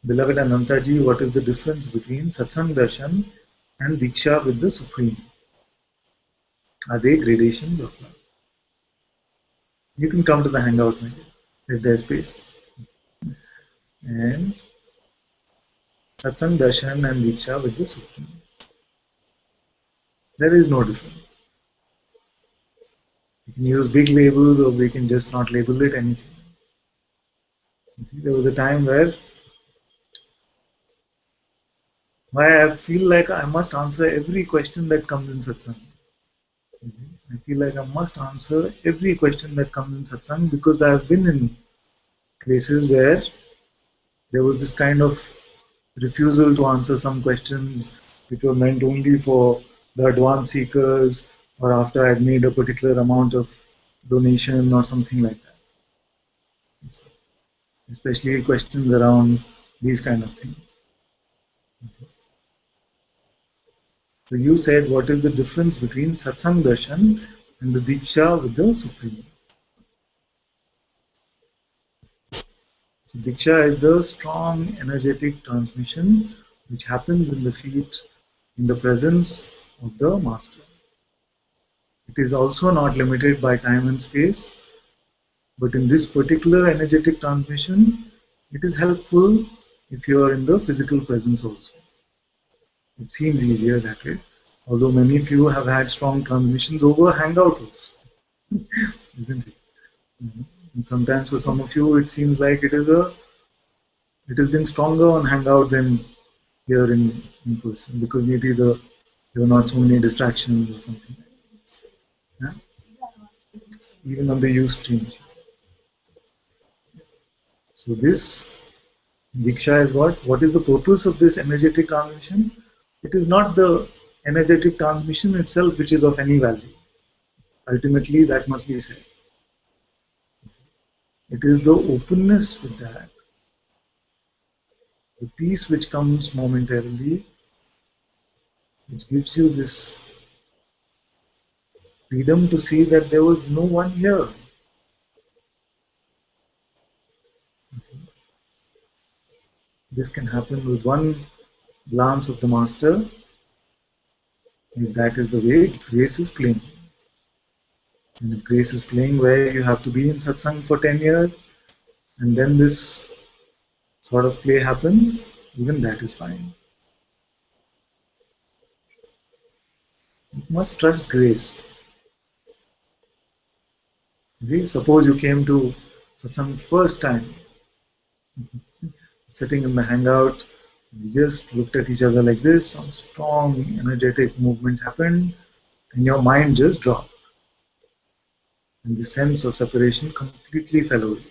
beloved Anantaji, what is the difference between Satsang Darshan and Diksha with the Supreme? Are they gradations of love? You can come to the hangout if there's space. And Satsang Darshan and Diksha with the Supreme. There is no difference. We can use big labels or we can just not label it anything. You see, there was a time where I feel like I must answer every question that comes in Satsang. I feel like I must answer every question that comes in Satsang because I have been in places where there was this kind of refusal to answer some questions which were meant only for the advanced seekers or after I had made a particular amount of donation or something like that. Especially questions around these kind of things. So you said, what is the difference between Satsang Darshan and the Diksha with the Supreme? So Diksha is the strong energetic transmission which happens in the feet in the presence of the Master. It is also not limited by time and space, but in this particular energetic transmission, it is helpful if you are in the physical presence also. It seems easier that way, although many of you have had strong transmissions over Hangout also, isn't it? And sometimes for some of you, it seems like it has been stronger on Hangout than here in person, because maybe there were not so many distractions or something like this. Yeah? Even on the Ustream. So this Diksha is what? What is the purpose of this energetic transmission? It is not the energetic transmission itself which is of any value. Ultimately, that must be said. It is the openness with that, the peace which comes momentarily, which gives you this freedom to see that there was no one here. This can happen with one glance of the Master. If that is the way grace is playing. And if grace is playing where you have to be in satsang for 10 years, and then this sort of play happens, even that is fine. You must trust grace. Suppose you came to satsang first time, sitting in the hangout, we just looked at each other like this, some strong energetic movement happened, and your mind just dropped. And the sense of separation completely fell away.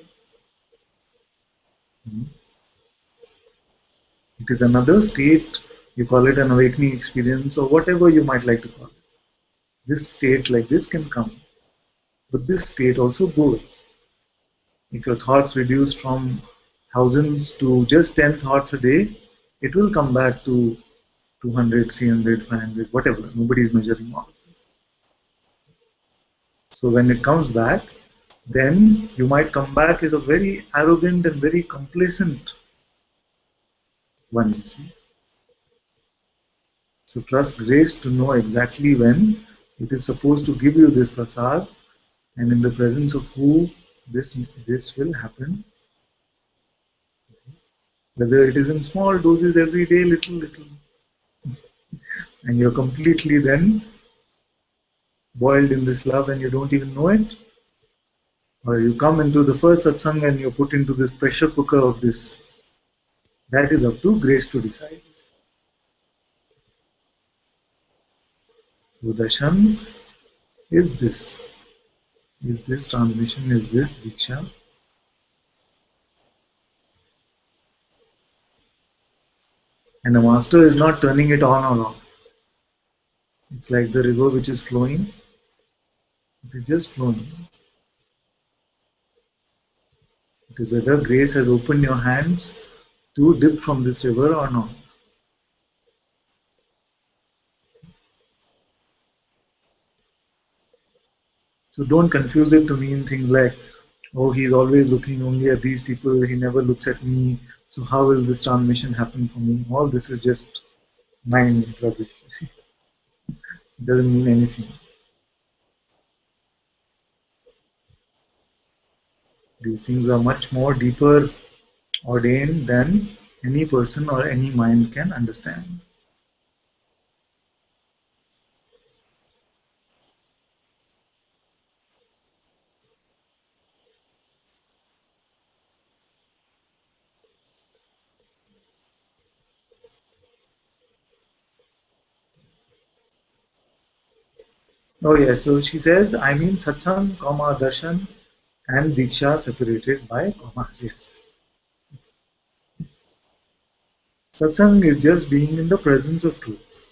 It is another state, you call it an awakening experience or whatever you might like to call it. This state like this can come, but this state also goes. If your thoughts reduce from thousands to just 10 thoughts a day, it will come back to 200, 300, 500, whatever. Nobody is measuring all. So when it comes back, then you might come back as a very arrogant and very complacent one, you see. So trust grace to know exactly when it is supposed to give you this prasad, and in the presence of who this will happen. Whether it is in small doses every day, little, and you're completely then boiled in this love and you don't even know it, or you come into the first satsang and you're put into this pressure cooker of this. That is up to grace to decide. So darshan is this transmission, is this diksha. And the master is not turning it on or off. It's like the river which is flowing. It is just flowing. It is whether grace has opened your hands to dip from this river or not. So don't confuse it to mean things like, oh, he's always looking only at these people, he never looks at me, so how will this transmission happen for me? All this is just mind rubbish, you see. It doesn't mean anything. These things are much more deeper ordained than any person or any mind can understand. Oh yes, so she says, I mean satsang, darshan and diksha separated by commas, yes. Satsang is just being in the presence of truth.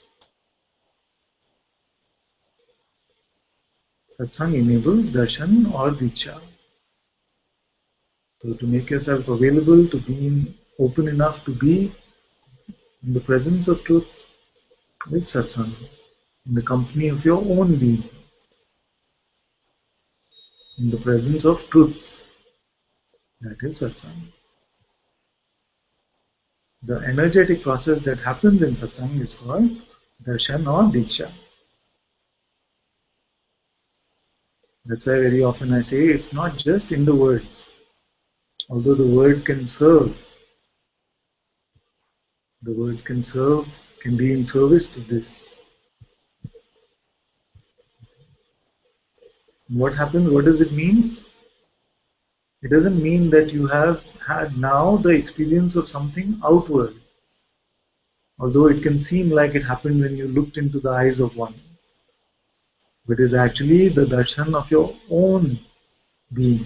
Satsang enables darshan or diksha. So to make yourself available, to be open enough to be in the presence of truth is satsang, in the company of your own being, in the presence of truth. That is satsang. The energetic process that happens in satsang is called darshan or diksha. That's why very often I say it's not just in the words. Although the words can serve, can be in service to this. What happens? What does it mean? It doesn't mean that you have had now the experience of something outward. Although it can seem like it happened when you looked into the eyes of one. But it is actually the darshan of your own being.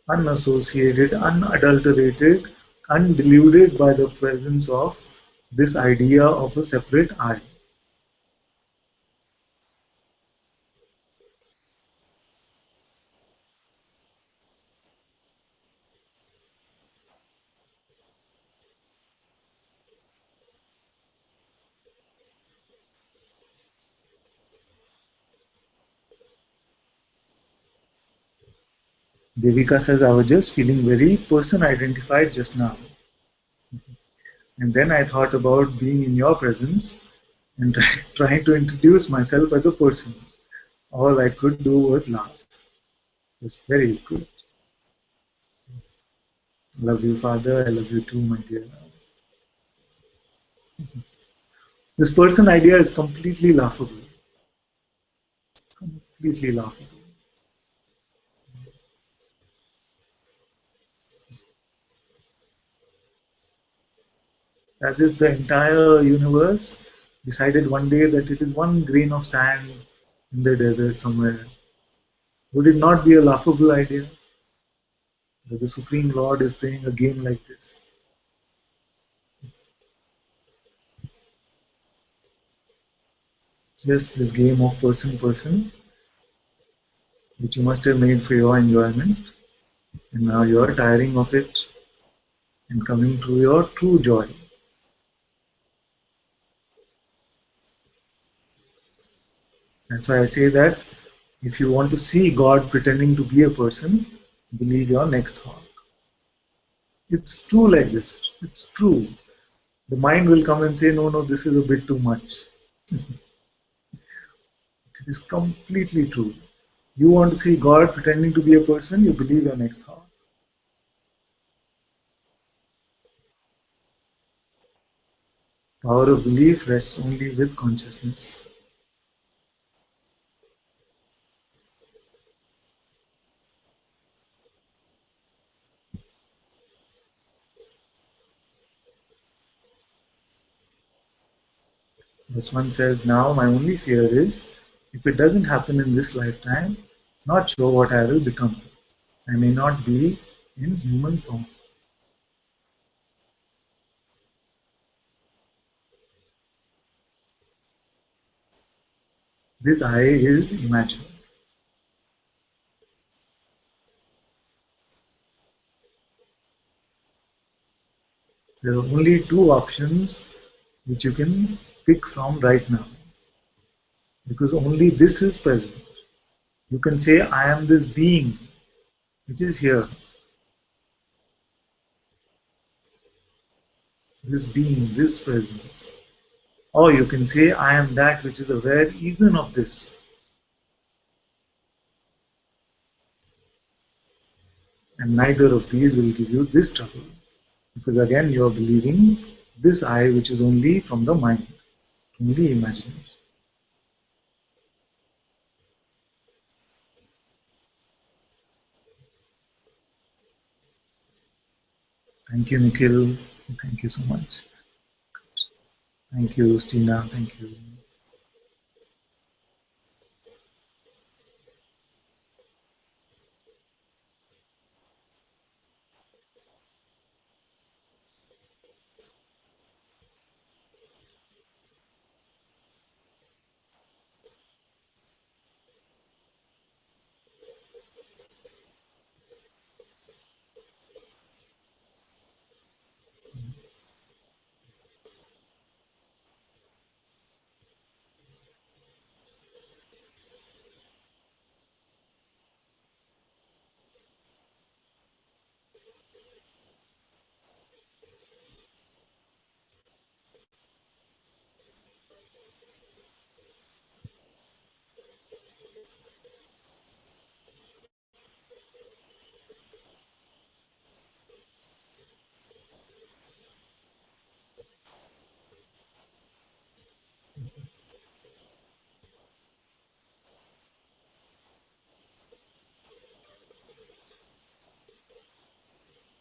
Unassociated, unadulterated, undiluted by the presence of this idea of a separate I. Devika says, I was just feeling very person identified just now. And then I thought about being in your presence and trying to introduce myself as a person. All I could do was laugh. It's very good. I love you, Father. I love you too, my dear. This person idea is completely laughable. Completely laughable. As if the entire universe decided one day that it is one grain of sand in the desert somewhere. Would it not be a laughable idea that the Supreme Lord is playing a game like this? Just this game of person, which you must have made for your enjoyment, and now you are tiring of it and coming to your true joy. That's why I say that if you want to see God pretending to be a person, believe your next thought. It's true like this. It's true. The mind will come and say, no, no, this is a bit too much. It is completely true. You want to see God pretending to be a person, you believe your next thought. Power of belief rests only with consciousness. This one says, now my only fear is, if it doesn't happen in this lifetime, not sure what I will become. I may not be in human form. This I is imagined. There are only two options which you can pick from right now, because only this is present. You can say, I am this being which is here. This being, this presence. Or you can say, I am that which is aware even of this. And neither of these will give you this trouble. Because again, you are believing this I which is only from the mind, only imagination. Thank you, Nikhil. Thank you so much. Thank you, Stina. Thank you.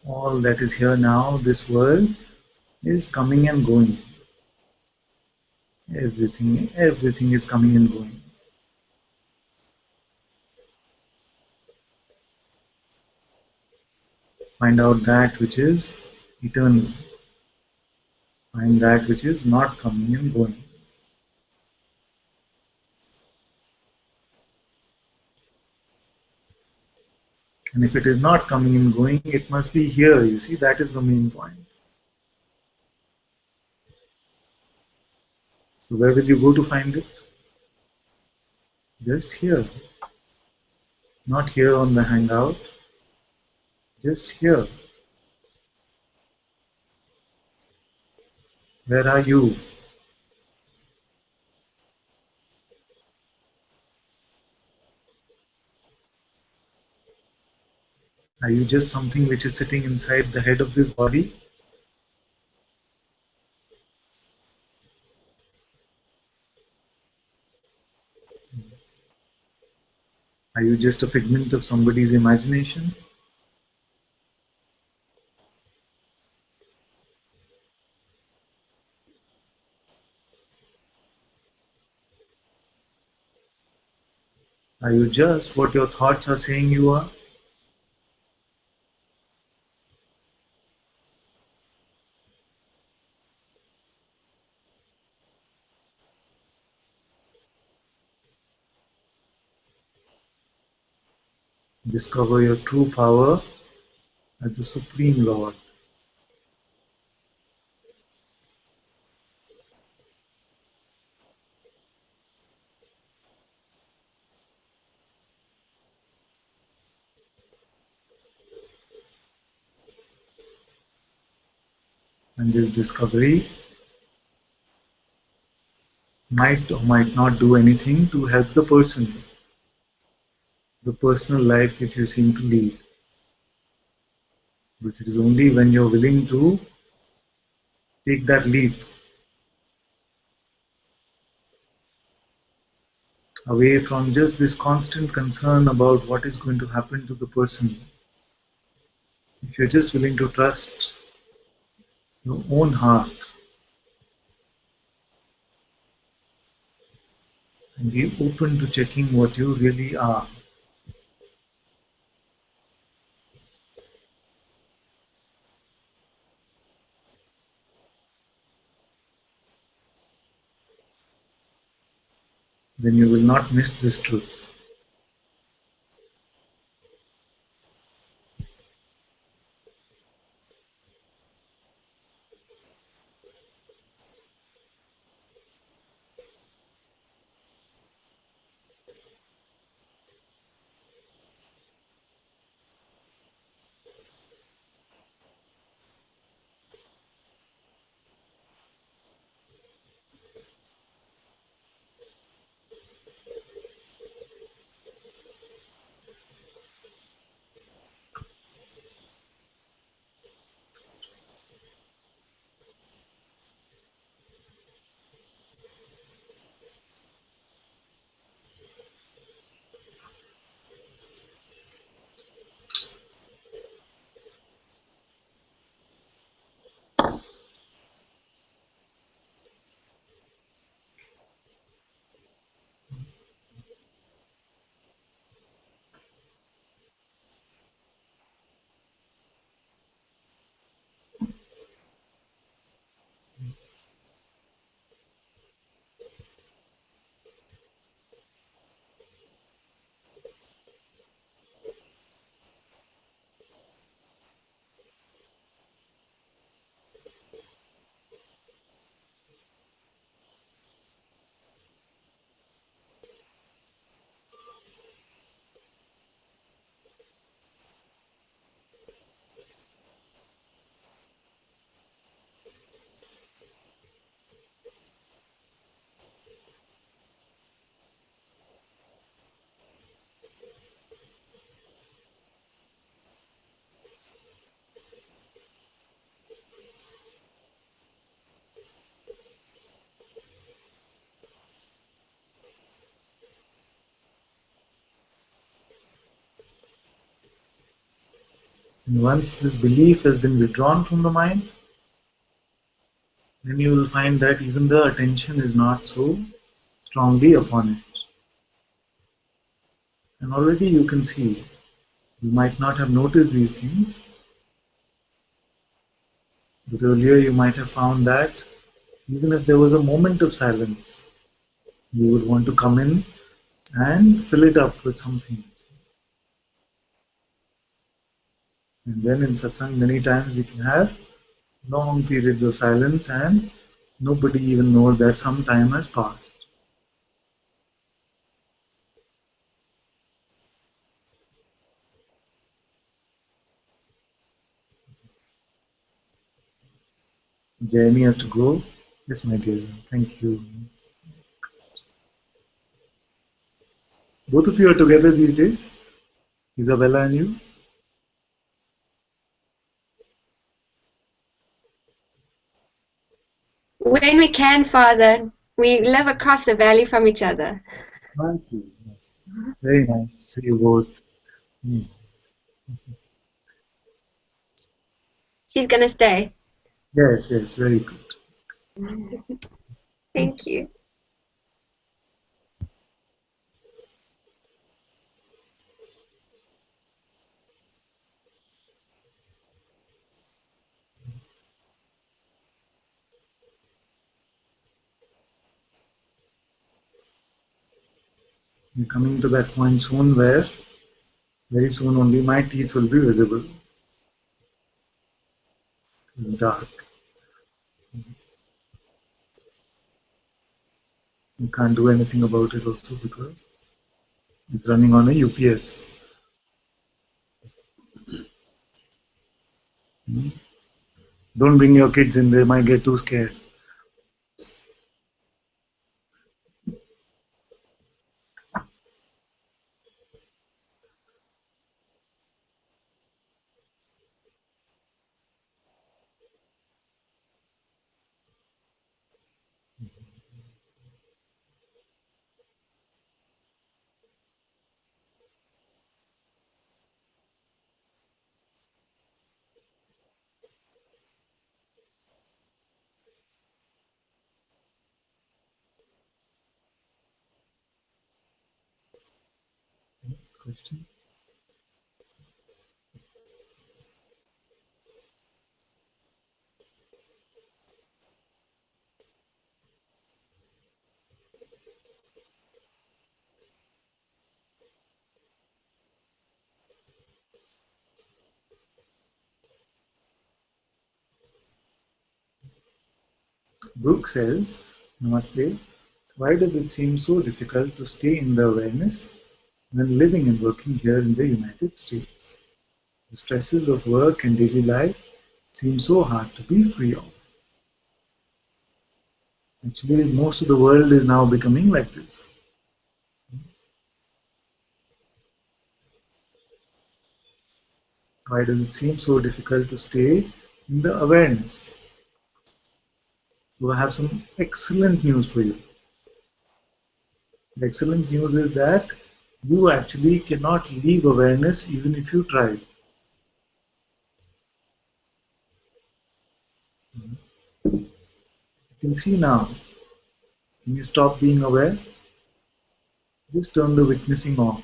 All that is here now, this world, is coming and going. Everything is coming and going. Find out that which is eternal. Find that which is not coming and going. And if it is not coming and going, it must be here. You see, that is the main point. So where will you go to find it? Just here. Not here on the hangout. Just here. Where are you? Are you just something which is sitting inside the head of this body? Are you just a figment of somebody's imagination? Are you just what your thoughts are saying you are? Discover your true power as the Supreme Lord. And this discovery might or might not do anything to help the person, the personal life which you seem to lead. But it is only when you're willing to take that leap away from just this constant concern about what is going to happen to the person. If you're just willing to trust your own heart and be open to checking what you really are, then you will not miss this truth. And once this belief has been withdrawn from the mind, then you will find that even the attention is not so strongly upon it. And already you can see, you might not have noticed these things, but earlier you might have found that even if there was a moment of silence, you would want to come in and fill it up with something. And then in satsang, many times you can have long periods of silence and nobody even knows that some time has passed. Jamie has to go. Yes, my dear. Thank you. Both of you are together these days? Isabella and you? When we can, Father, we live across the valley from each other. Nicely, nicely. Very nice to see you both. She's going to stay. Yes, yes, very good. Thank you. We're coming to that point soon where very soon only my teeth will be visible. It's dark. You can't do anything about it also because it's running on a UPS. Don't bring your kids in, they might get too scared. Question? Brooke says, Namaste. Why does it seem so difficult to stay in the awareness when living and working here in the United States? The stresses of work and daily life seem so hard to be free of. Actually, most of the world is now becoming like this. Why does it seem so difficult to stay in the awareness? So I have some excellent news for you. The excellent news is that you actually cannot leave awareness even if you try. You can see now, when you stop being aware, just turn the witnessing off.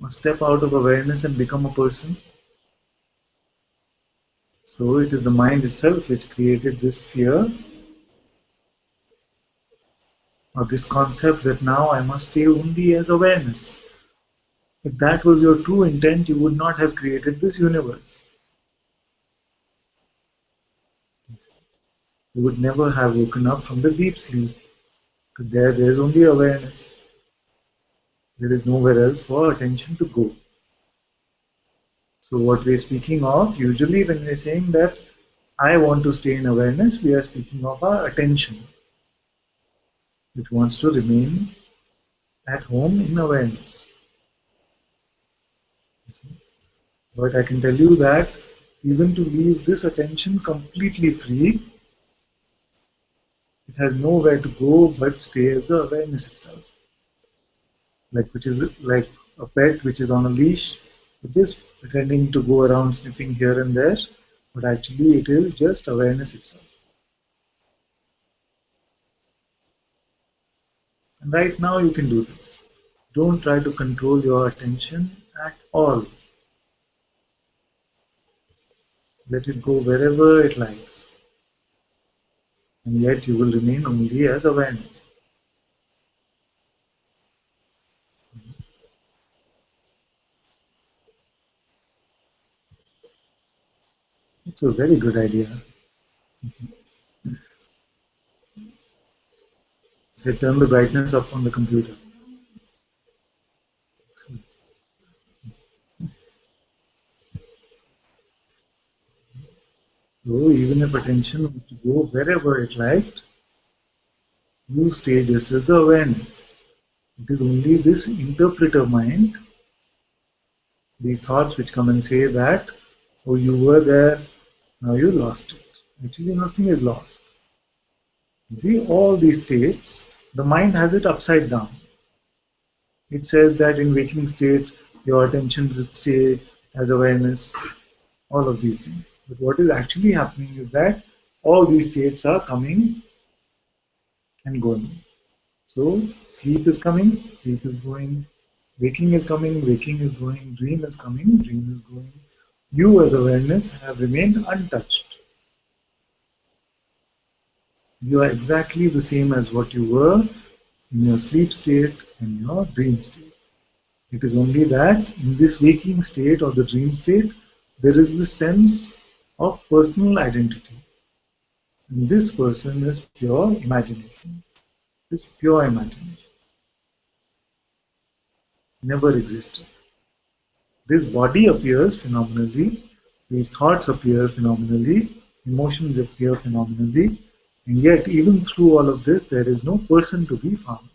Or step out of awareness and become a person. So it is the mind itself which created this fear or this concept that now I must stay only as awareness. If that was your true intent, you would not have created this universe. You would never have woken up from the deep sleep. But there is only awareness. There is nowhere else for attention to go. So what we are speaking of, usually when we are saying that I want to stay in awareness, we are speaking of our attention. It wants to remain at home in awareness. But I can tell you that even to leave this attention completely free, it has nowhere to go but stay as the awareness itself. Which is like a pet which is on a leash, just pretending to go around sniffing here and there, but actually it is just awareness itself. And right now you can do this. Don't try to control your attention at all. Let it go wherever it likes. And yet you will remain only as awareness. It's a very good idea. Say turn the brightness up on the computer. Excellent. So even if attention was to go wherever it liked, you stay just as the awareness. It is only this interpreter mind, these thoughts which come and say that, oh, you were there, now you lost it. Actually, nothing is lost. You see, all these states, the mind has it upside down. It says that in waking state, your attention should stay as awareness, all of these things. But what is actually happening is that all these states are coming and going. So sleep is coming, sleep is going, waking is coming, waking is going, dream is coming, dream is going. You as awareness have remained untouched. You are exactly the same as what you were in your sleep state and your dream state. It is only that in this waking state or the dream state, there is this sense of personal identity. And this person is pure imagination. This pure imagination never existed. This body appears phenomenally, these thoughts appear phenomenally, emotions appear phenomenally, and yet even through all of this, there is no person to be found.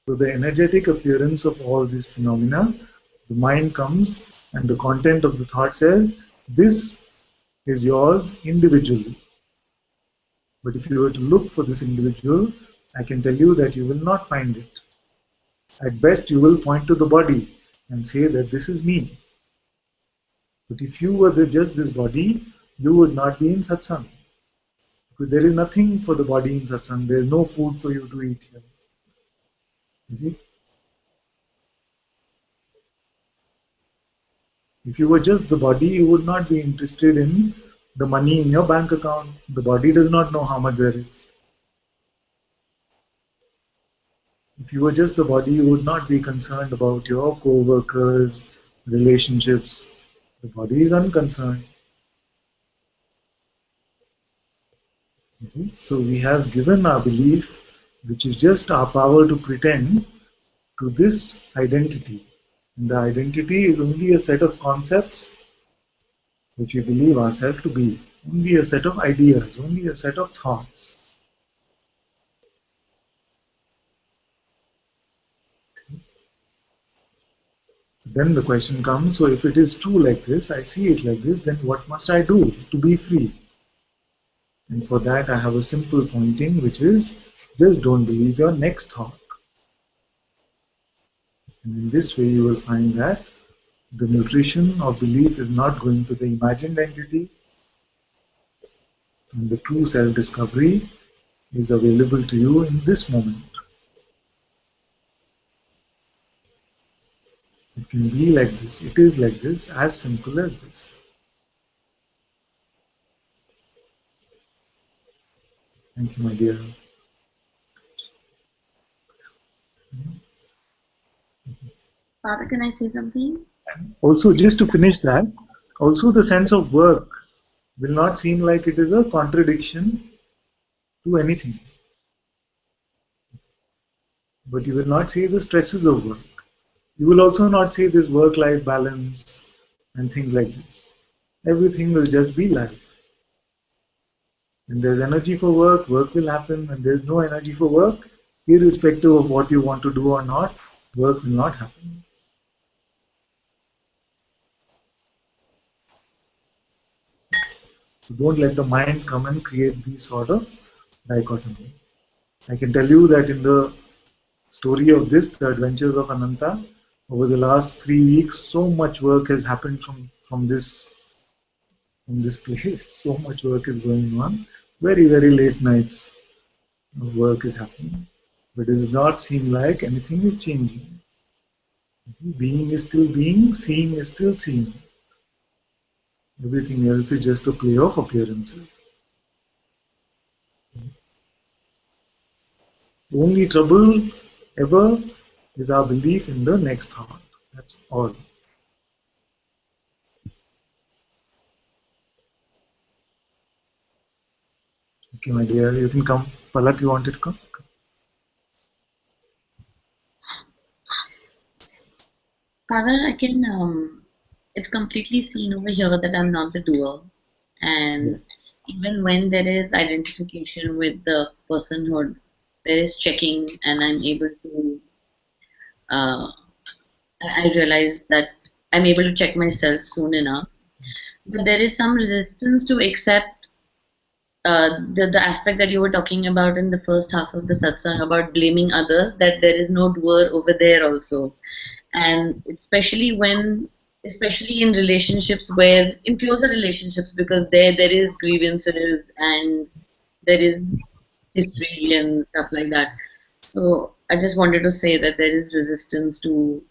So the energetic appearance of all these phenomena, the mind comes and the content of the thought says, this is yours individually. But if you were to look for this individual, I can tell you that you will not find it. At best, you will point to the body and say that this is me. But if you were just this body, you would not be in satsang. Because there is nothing for the body in satsang. There is no food for you to eat here. You see? If you were just the body, you would not be interested in the money in your bank account. The body does not know how much there is. If you were just the body, you would not be concerned about your co-workers, relationships. The body is unconcerned. You see? So we have given our belief, which is just our power to pretend, to this identity. And the identity is only a set of concepts which we believe ourselves to be. Only a set of ideas, only a set of thoughts. Then the question comes, so if it is true like this, I see it like this, then what must I do to be free? And for that I have a simple pointing, which is, just don't believe your next thought. And in this way you will find that the nutrition of belief is not going to the imagined entity, and the true self-discovery is available to you in this moment. It can be like this, it is like this, as simple as this. Thank you, my dear. Father, can I say something? Also, just to finish that, also the sense of work will not seem like it is a contradiction to anything. But you will not see the stresses of work. You will also not see this work-life balance and things like this. Everything will just be life. When there's energy for work, work will happen. When there's no energy for work, irrespective of what you want to do or not, work will not happen. So don't let the mind come and create these sort of dichotomy. I can tell you that in the story of this, the adventures of Ananta, over the last 3 weeks, so much work has happened from this place. So much work is going on. Very, very late nights of work is happening. But it does not seem like anything is changing. Being is still being, seeing is still seeing. Everything else is just a play of appearances. The only trouble ever is our belief in the next thought. That's all. Okay, my dear, you can come. Palak, you wanted to come? Father, I can, it's completely seen over here that I'm not the doer. And even when there is identification with the personhood, there is checking, and I'm able to, I realize that I'm able to check myself soon enough. But there is some resistance to accept the aspect that you were talking about in the first half of the satsang about blaming others, that there is no doer over there also. And especially in relationships where, in closer relationships, because there is grievances and there is history and stuff like that. So I just wanted to say that there is resistance to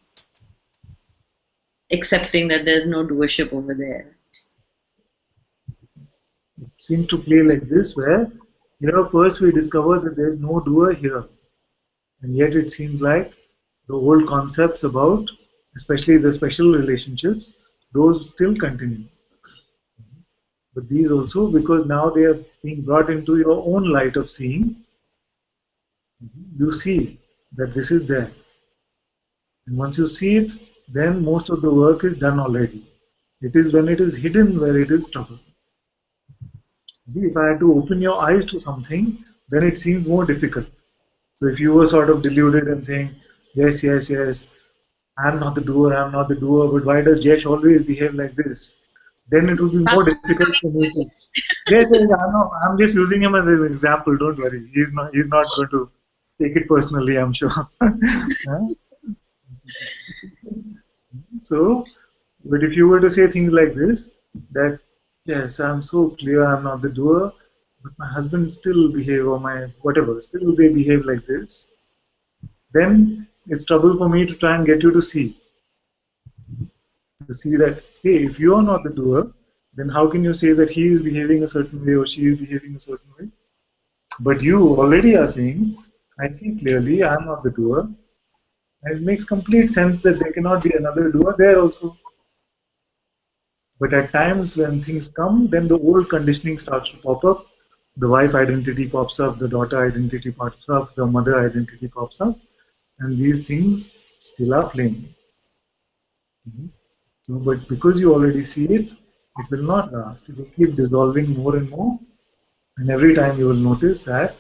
accepting that there's no doership over there. It seems to play like this, where first we discover that there is no doer here, and yet it seems like the old concepts about, especially the special relationships, those still continue. But these also, because now they are being brought into your own light of seeing, you see that this is there. And once you see it, then most of the work is done already. It is when it is hidden where it is trouble. See, if I had to open your eyes to something, then it seems more difficult. So if you were sort of deluded and saying, yes, yes, yes, I'm not the doer, but why does Jesh always behave like this? Then it will be more difficult for me to. Yes, yes, I know. I'm just using him as an example. Don't worry. He's not going to take it personally, I'm sure. So, but if you were to say things like this, that yes, I'm so clear I'm not the doer, but my husband still behave, or my whatever, still they behave like this, then it's trouble for me to try and get you to see that, hey, if you are not the doer, then how can you say that he is behaving a certain way or she is behaving a certain way? But you already are saying, I see clearly I'm not the doer, and it makes complete sense that there cannot be another doer there also. But at times when things come, then the old conditioning starts to pop up. The wife identity pops up, the daughter identity pops up, the mother identity pops up, and these things still are playing. So, but because you already see it, it will not last. It will keep dissolving more and more, and every time you will notice that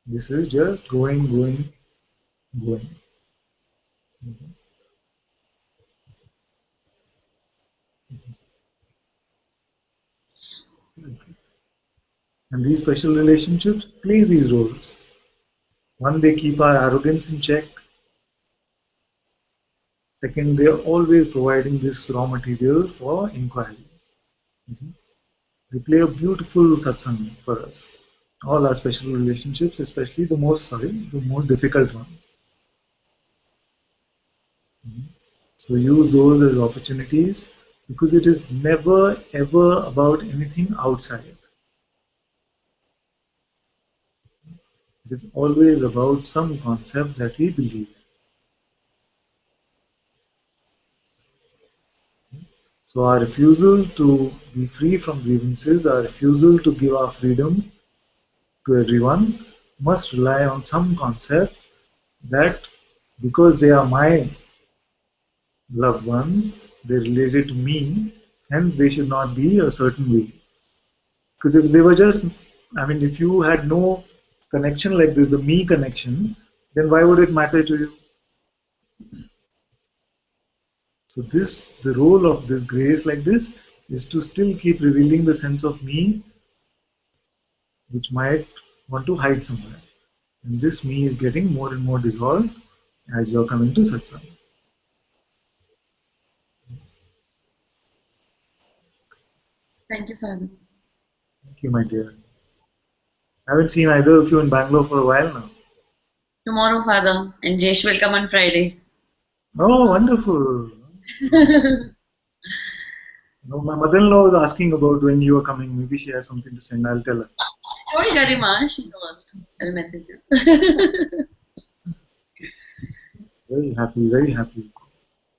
this is just going, going, going. And these special relationships play these roles. One, they keep our arrogance in check. Second, they are always providing this raw material for inquiry. They play a beautiful satsang for us. All our special relationships, especially the most difficult ones. So use those as opportunities, because it is never ever about anything outside. It is always about some concept that we believe. So our refusal to be free from grievances, our refusal to give our freedom to everyone, must rely on some concept that because they are my loved ones, they are related to me, hence they should not be a certain way. Because if they were just, if you had no connection like this, the me connection, then why would it matter to you? So the role of this grace like this is to still keep revealing the sense of me which might want to hide somewhere. And this me is getting more and more dissolved as you are coming to satsang. Thank you, Father. Thank you, my dear. I haven't seen either of you in Bangalore for a while now. Tomorrow, Father, and Jesh will come on Friday. Oh, wonderful. No, my mother-in-law was asking about when you are coming. Maybe she has something to send. I'll tell her. Told Garima, she knows. I'll message you. Very happy, very happy.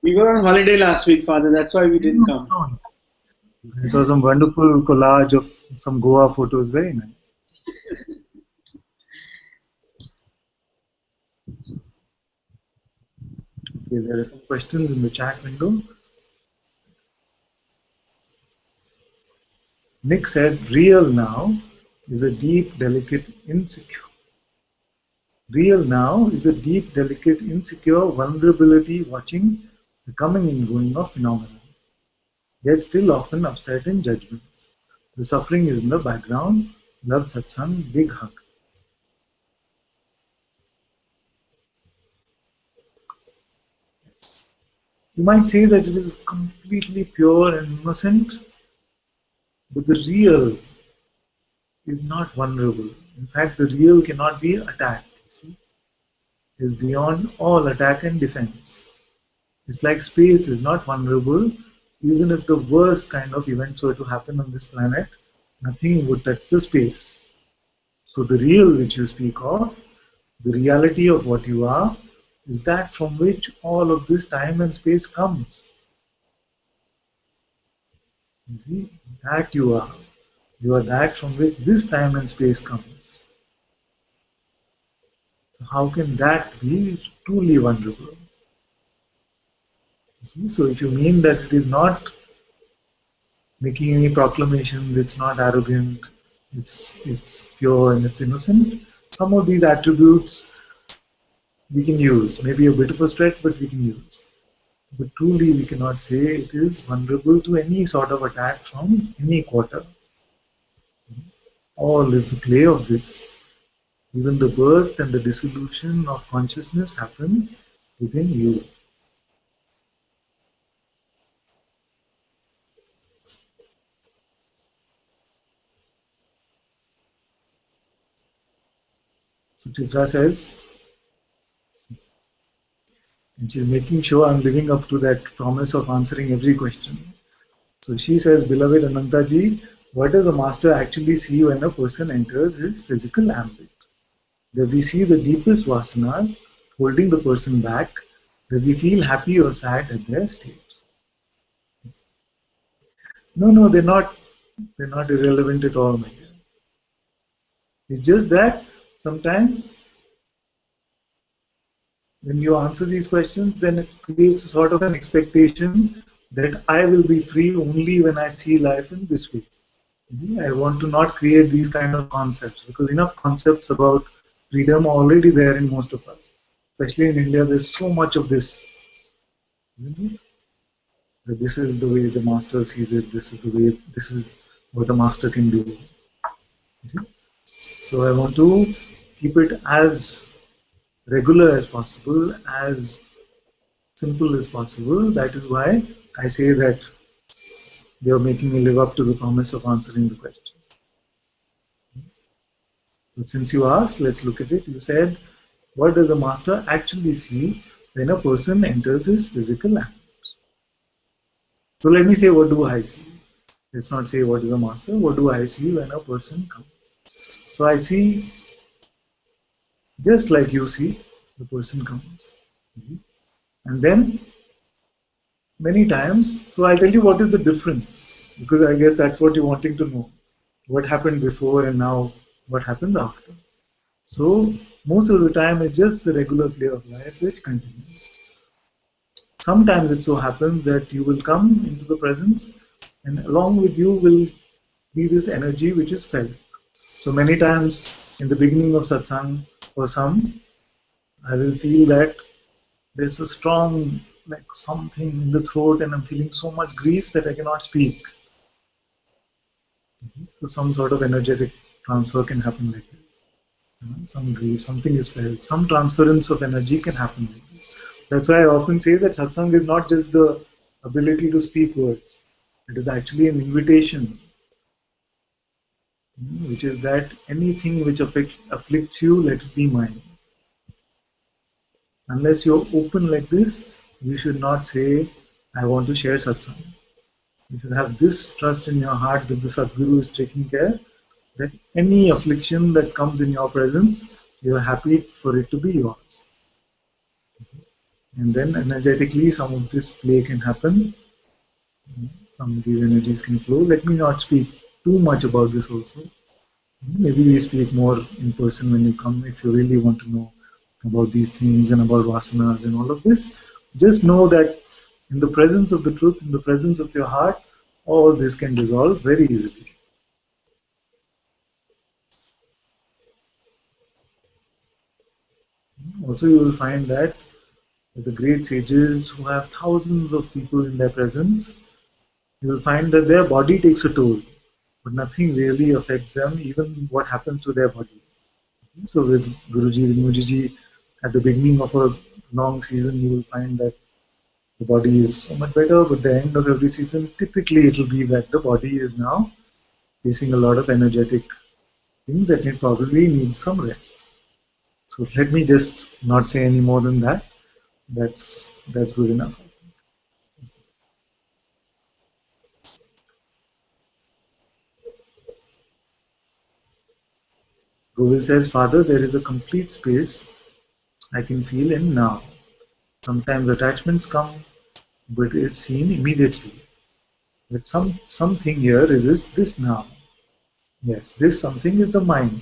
We were on holiday last week, Father. That's why we didn't come. I saw some wonderful collage of some Goa photos. Very nice. Okay, there are some questions in the chat window. Nick said, real now is a deep, delicate, insecure. Real now is a deep, delicate, insecure vulnerability watching the coming and going of phenomena, yet still often upset in judgments. The suffering is in the background. Love, satsang, big hug. You might say that it is completely pure and innocent, but the real is not vulnerable. In fact, the real cannot be attacked. You see, it is beyond all attack and defense. It's like space is not vulnerable. Even if the worst kind of events were to happen on this planet, nothing would touch the space. So the real which you speak of, the reality of what you are, is that from which all of this time and space comes. You see, that you are. You are that from which this time and space comes. So how can that be truly vulnerable? You see? So if you mean that it is not making any proclamations, it's not arrogant, it's pure and it's innocent, some of these attributes we can use. Maybe a bit of a stretch, but we can use. But truly we cannot say it is vulnerable to any sort of attack from any quarter. All is the play of this. Even the birth and the dissolution of consciousness happens within you. So Chitra says, and she's making sure I'm living up to that promise of answering every question. So she says, beloved Anantaji, what does the master actually see when a person enters his physical ambit? Does he see the deepest vasanas holding the person back? Does he feel happy or sad at their state? No, they're not irrelevant at all, my dear. It's just that sometimes when you answer these questions, then it creates a sort of an expectation that I will be free only when I see life in this way. I want to not create these kind of concepts, because enough concepts about freedom are already there in most of us. Especially in India, there's so much of this. That this is the way the master sees it, this is what the master can do. You see? So I want to keep it as regular as possible, as simple as possible. That is why I say that they are making me live up to the promise of answering the question. But since you asked, let's look at it. You said, what does a master actually see when a person enters his physical ambit? So let me say, what do I see? Let's not say what is a master. What do I see when a person comes? So I see, just like you see, the person comes. And then, many times, so I'll tell you what is the difference, because I guess that's what you're wanting to know. What happened before and now what happened after. So most of the time it's just the regular play of life which continues. Sometimes it so happens that you will come into the presence and along with you will be this energy which is felt. So many times in the beginning of satsang, for some, I will feel that there's a strong, like something in the throat and I'm feeling so much grief that I cannot speak. So some sort of energetic transfer can happen like this. Some grief, something is felt, some transference of energy can happen like this. That's why I often say that satsang is not just the ability to speak words. It is actually an invitation, which is that anything which afflicts you, let it be mine. Unless you're open like this, you should not say, I want to share satsang. You should have this trust in your heart that the Sadguru is taking care, that any affliction that comes in your presence, you are happy for it to be yours. And then energetically some of this play can happen, some of these energies can flow. Let me not speak too much about this also. Maybe we speak more in person when you come, if you really want to know about these things and about vasanas and all of this. Just know that in the presence of the truth, in the presence of your heart, all this can dissolve very easily. Also, you will find that the great sages who have thousands of people in their presence, you will find that their body takes a toll. but nothing really affects them, even what happens to their body. So with Guruji, Vinodji, at the beginning of a long season, you will find that the body is so much better, but at the end of every season, typically it will be that the body is now facing a lot of energetic things that it probably needs some rest. So let me just not say any more than that. That's good enough. Google says, Father, there is a complete space I can feel in now. Sometimes attachments come, but it's seen immediately. But something here resists this now. Yes, this something is the mind.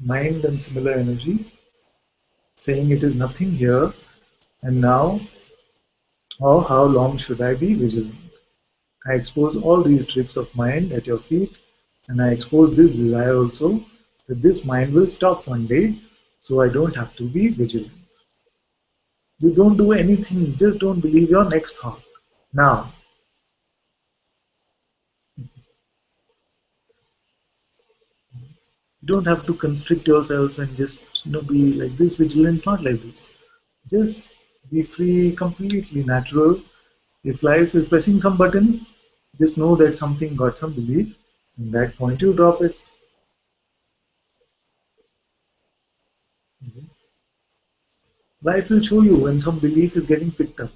Mind and similar energies saying it is nothing here and now, or how long should I be vigilant? I expose all these tricks of mind at your feet, and I expose this desire also that this mind will stop one day, so I don't have to be vigilant. You don't do anything, just don't believe your next thought. Now, you don't have to constrict yourself and just be like this vigilant, not like this. Just be free, completely natural. If life is pressing some button, just know that something got some belief. At that point, you drop it. Life will show you when some belief is getting picked up.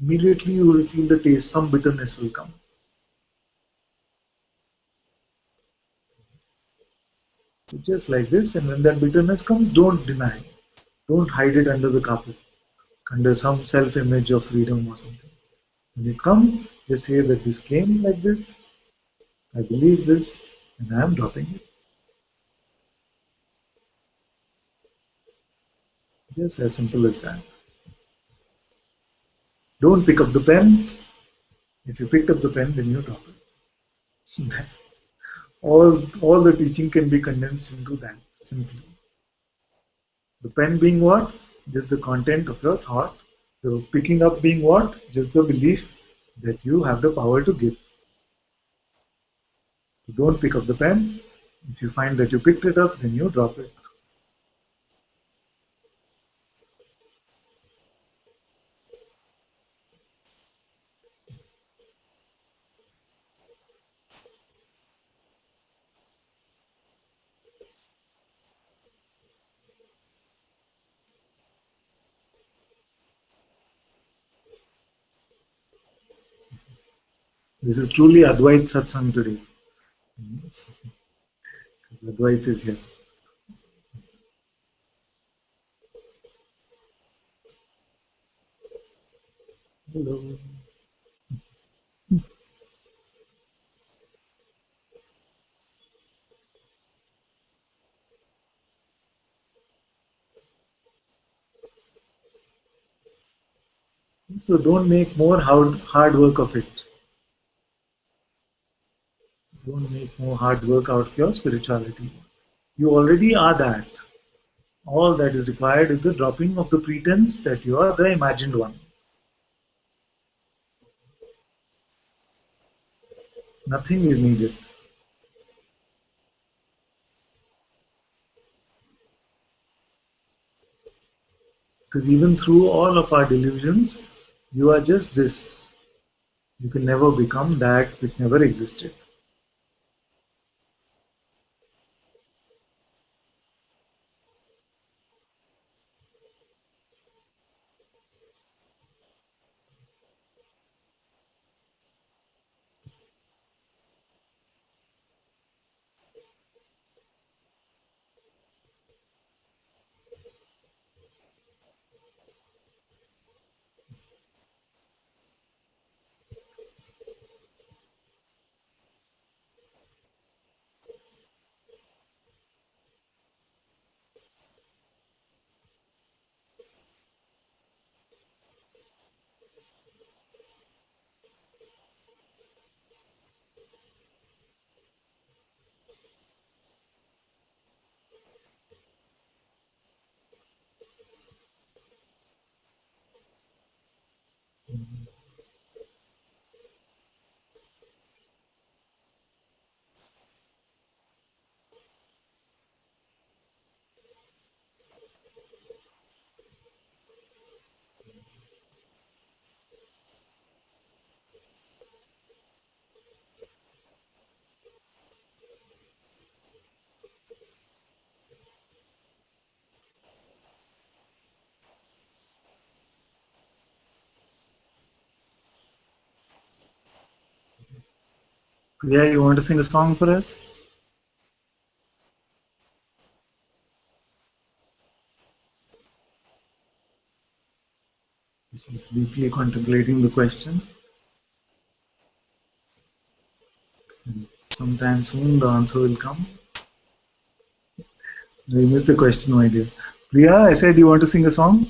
Immediately, you will feel the taste, some bitterness will come. So just like this, and when that bitterness comes, don't deny. Don't hide it under the carpet, under some self image of freedom or something. When it comes, just say that this came like this, I believe this, and I am dropping it. Just as simple as that. Don't pick up the pen. If you picked up the pen, then you drop it. all the teaching can be condensed into that simply. The pen being what? Just the content of your thought. The picking up being what? Just the belief that you have the power to give. You don't pick up the pen. If you find that you picked it up, then you drop it. This is truly Advait Satsang today. Advait is here. Hello. So don't make more hard work of it. Don't make more hard work out of your spirituality. You already are that. All that is required is the dropping of the pretense that you are the imagined one. Nothing is needed. Because even through all of our delusions, you are just this. You can never become that which never existed. Priya, you want to sing a song for us? She's deeply contemplating the question. And sometime soon the answer will come. You missed the question, my dear. Priya, I said you want to sing a song?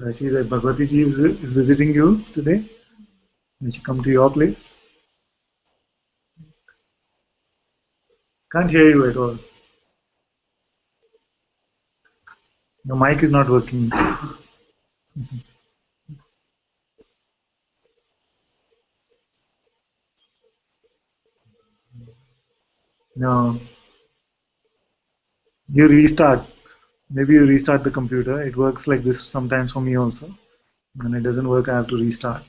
I see that Bhagwati ji is visiting you today. Will she come to your place? Can't hear you at all. Your mic is not working. No. You restart. Maybe you restart the computer. It works like this sometimes for me also. When it doesn't work, I have to restart.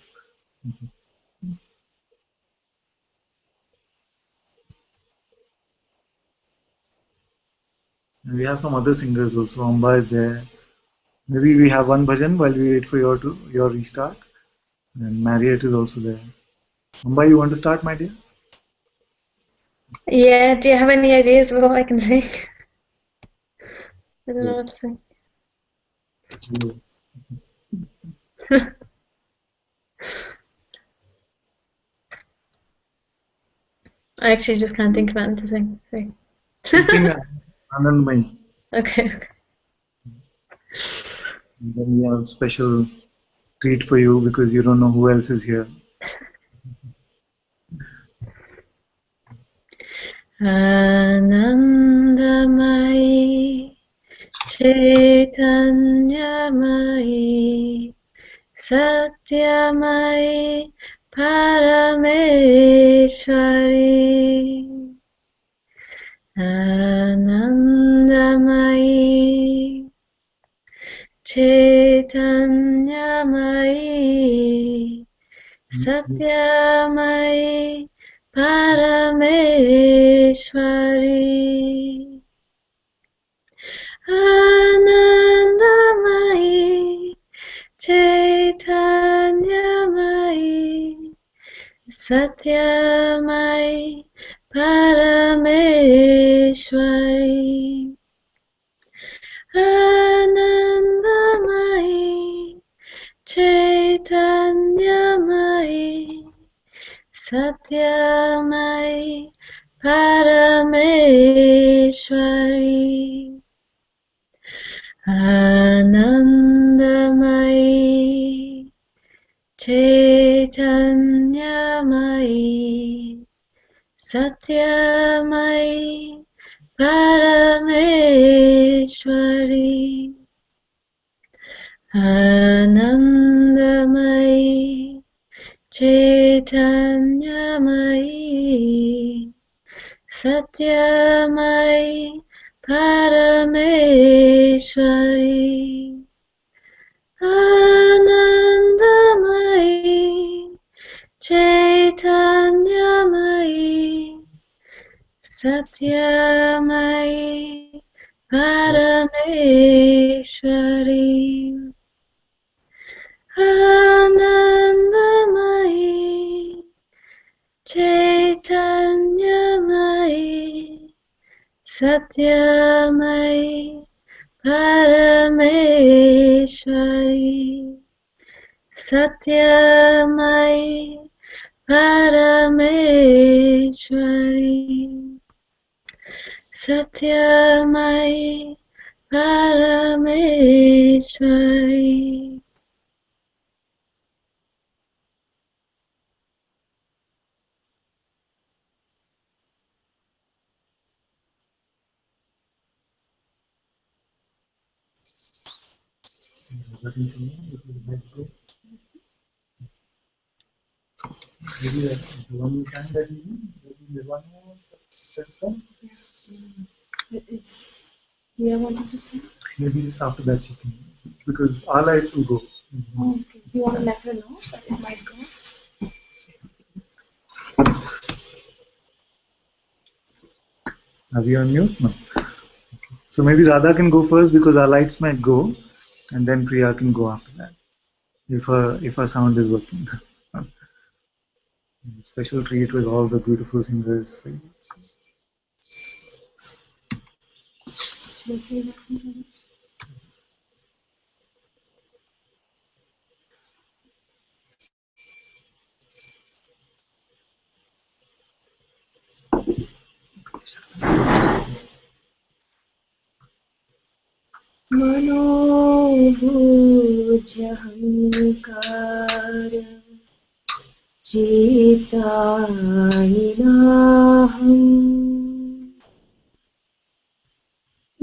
And we have some other singers also. Amba is there. Maybe we have one bhajan while we wait for your restart. And Marriott is also there. Amba, you want to start, my dear? Yeah, do you have any ideas of what I can sing? I don't know what to sing. I actually just can't think of anything to sing. Sorry. Sing Anandmai. Okay. And then we have a special treat for you because you don't know who else is here. Anandamai Chaitanyamai Satyamai Parameshwari Anandamai Chaitanyamai Satyamai Parameshwari Anandamai Chaitanyamai Satyamai Parameshwari Anandamai Chaitanyamai Satyamai Parameshwari Anandamai Chaitanyamai Satyamai Parameshwari Anandamai Chaitanyamai Satyamai Parameshwari Anandamai Chaitanyamai Satyamai Parameshwari Anandamai Chaitanyamai Satyamai Parameshwari Satyamai Parameshwari Satyamai Parameshwari It is You wanted to say? Maybe just after that she can, because our lights will go. Oh, okay. Do you want to let her know that it might go? Are we on mute? No. So maybe Radha can go first because our lights might go, and then Priya can go after that if her sound is working. Special treat with all the beautiful singers. Should I say that? मनोभूजहङ्कार चेतायिनाहम्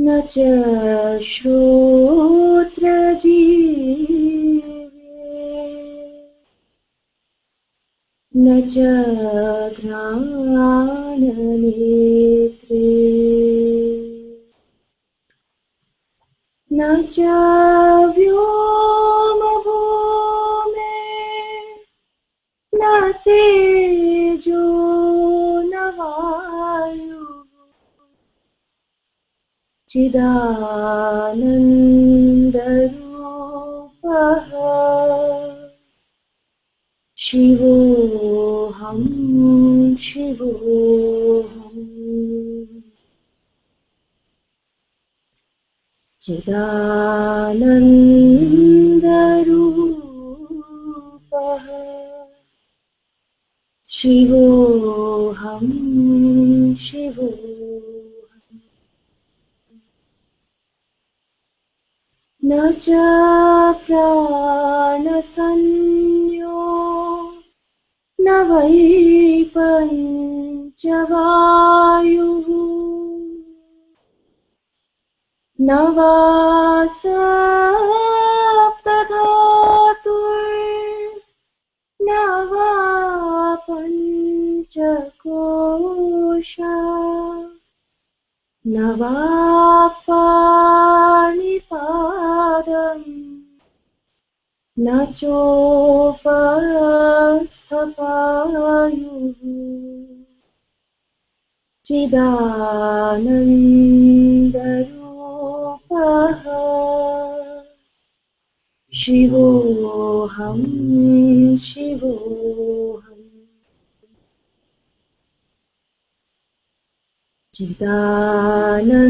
न च श्रोत्रजीवे न च घ्राणनेत्रे न च व्योमभूमे न तेजो न वायुः चिदानन्दरूपः शिवोऽहं शिवोऽहम् चिदानन्दरूपः शिवोऽहं शिवोऽहम् न च प्राणसंज्ञो न वै पञ्चवायुः न वा सप्तधातुर्न वा पञ्चकोशा न वाक्पाणिपादम् न चोपस्थपायुः चिदानन्दरूपः शिवोऽहं शिवोऽहम् चिदानन्दरूपः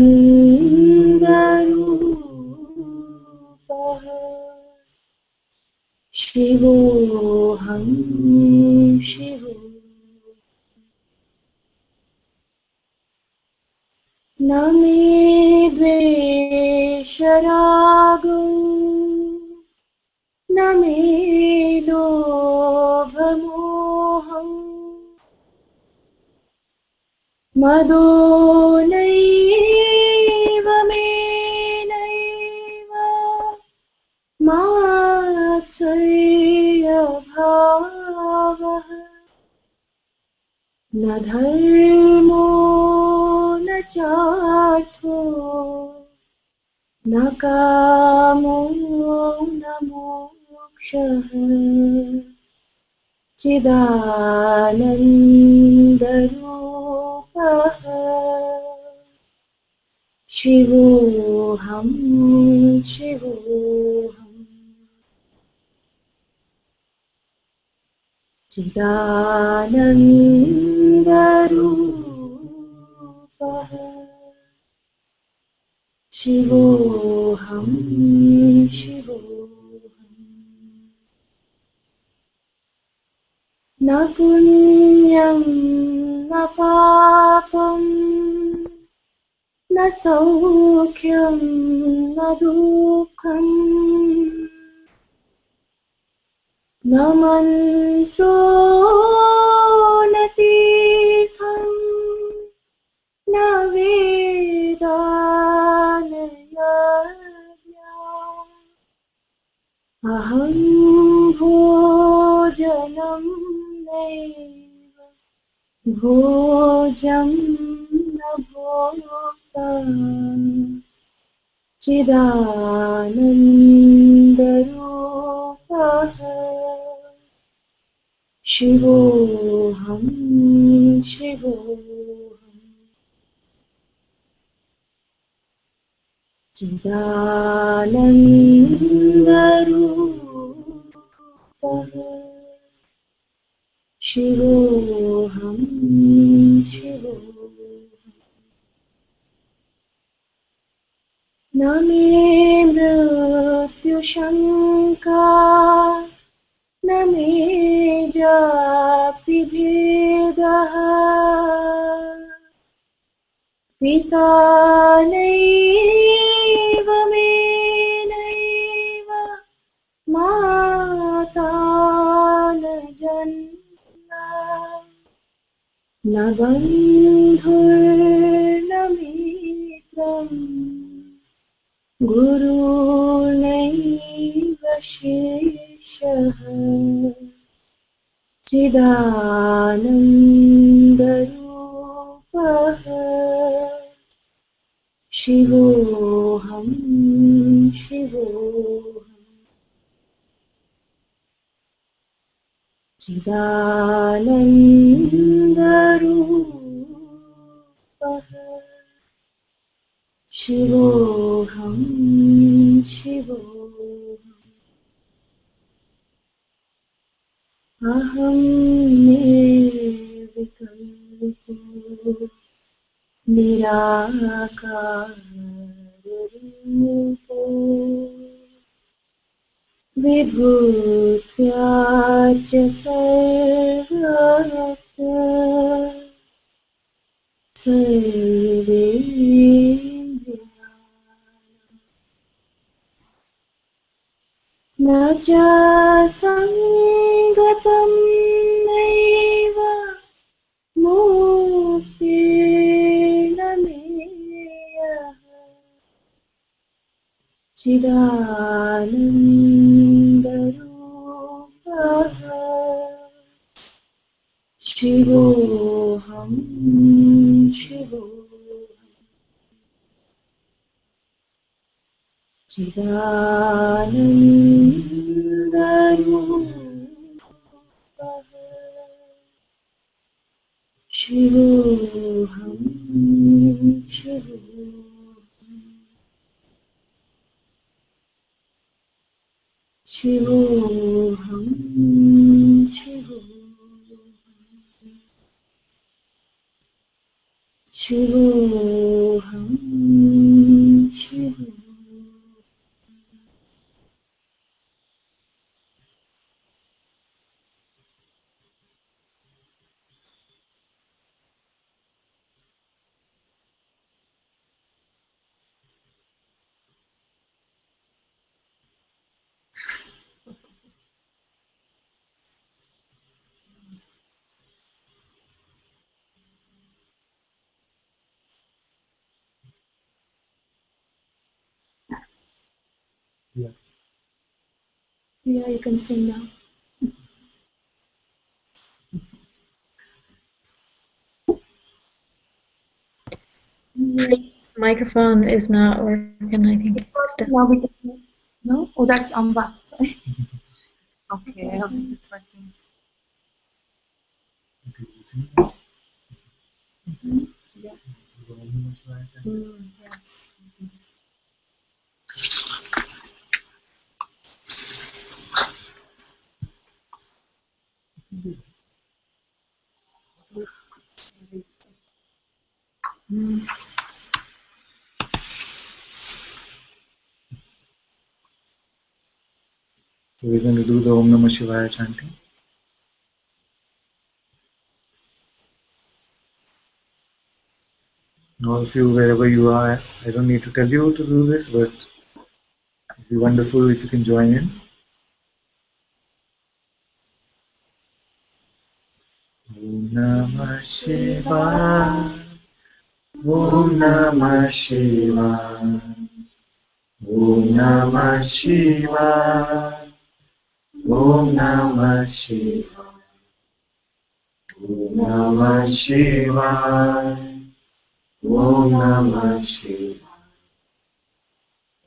शिवोऽहं शिवोऽहम् न मे द्वेषरागो न मे लोभमोहम् मदो नैव मे नैव मात्सर्यभावः न धर्मो न चार्थो न कामो न मोक्षः चिदानन्दरूपः शिवोऽहं शिवोऽहम् चिदानन्दरूपः शिवोऽहं शिवोऽहम् न पुण्यं न पापं न सौख्यं न दुःखम् न मन्त्रो न तीर्थं न वेदा न यज्ञः अहं भोजनं नैव भोजं न भोक्ता चिदानन्दरूपः शिवोऽहं शिवोऽहम् चिदानन्दरूपः शिवोऽहं शिवोऽहम् न मे मृत्युशङ्का न मे जातिभेदः पिता नैव मे नैव माता न जन्म न बन्धुर्न मित्रम् गुरुर्नैव शिष्यः चिदानन्दरूपः शिवोऽहं शिवोऽहम् चिदानन्दरूपः शिवोऽहं शिवोऽहम् अहं निर्विकल्पो निराकाररूपो विभूत्याच सर्वत्र सर्वेन्द्रियाणि न च सङ्गतं नैव मुक्तिर्न मेयः चिदानन्दरूपः शिवोऽहं शिवोऽहम् चिदानन्दरूपः शिवोऽहं शिवोऽहम् शिवोऽहं शिवोऽहम् शिवोऽहं शिवोऽहम् Yeah. Yeah, you can sing now. Microphone is not working, I think. Still. Now we can, no? Oh, that's Amba. Sorry. Okay, I don't think it's working. Okay, you sing. Yeah. Yeah. Yes. So we're going to do the Om Namah Shivaya chanting. All of you, wherever you are, I don't need to tell you to do this, but it'd be wonderful if you can join in. Om Namah Shivaya. Om Namah Shivaya. Om Namah Shivaya. Om Namah Shivaya. Om Namah Shivaya. Om Namah Shivaya.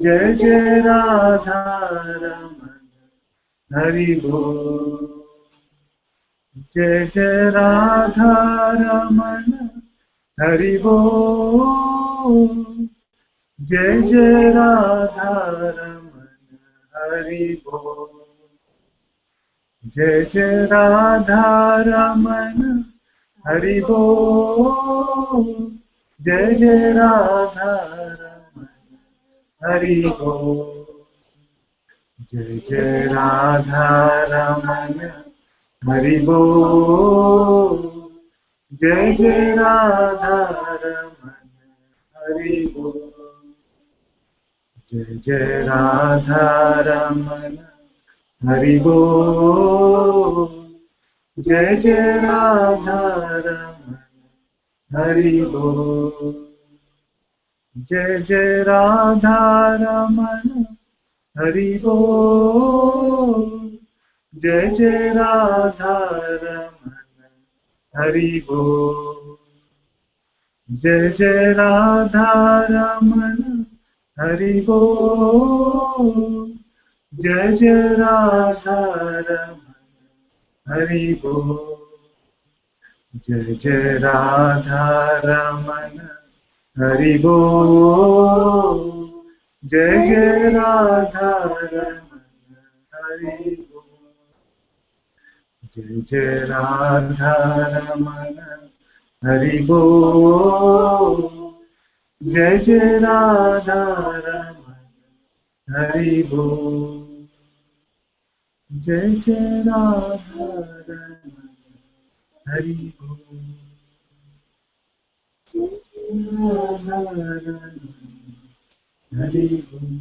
जय जय राधा रमन हरि बोल। जय जय राधा रमन हरि बोल। जय जय राधा रमन हरि बोल। जय जय राधा रमन हरि बोल। जय जय राधा रमन हरि बोल। जय जय राधा रमन हरि बोल। जय जय राधा रमन हरि बोल। जय जय राधा रमन हरि बोल। जय जय राधा रमन हरि बोल। जय जय राधा रमन हरि बोल। जय जय राधा रमन हरि बोल। जय जय राधा रमन हरि बोल। जय जय राधा रमन हरि बोल। जय जय राधा रमन हरि बोल। जय जय राधा रमन हरि बोल। जय जय राधा रमन हरि बोल। जय जय राधा रमन हरि बोल। जय जय राधा रमन हरि बोल। जय जय राधा रमन हरि बोल।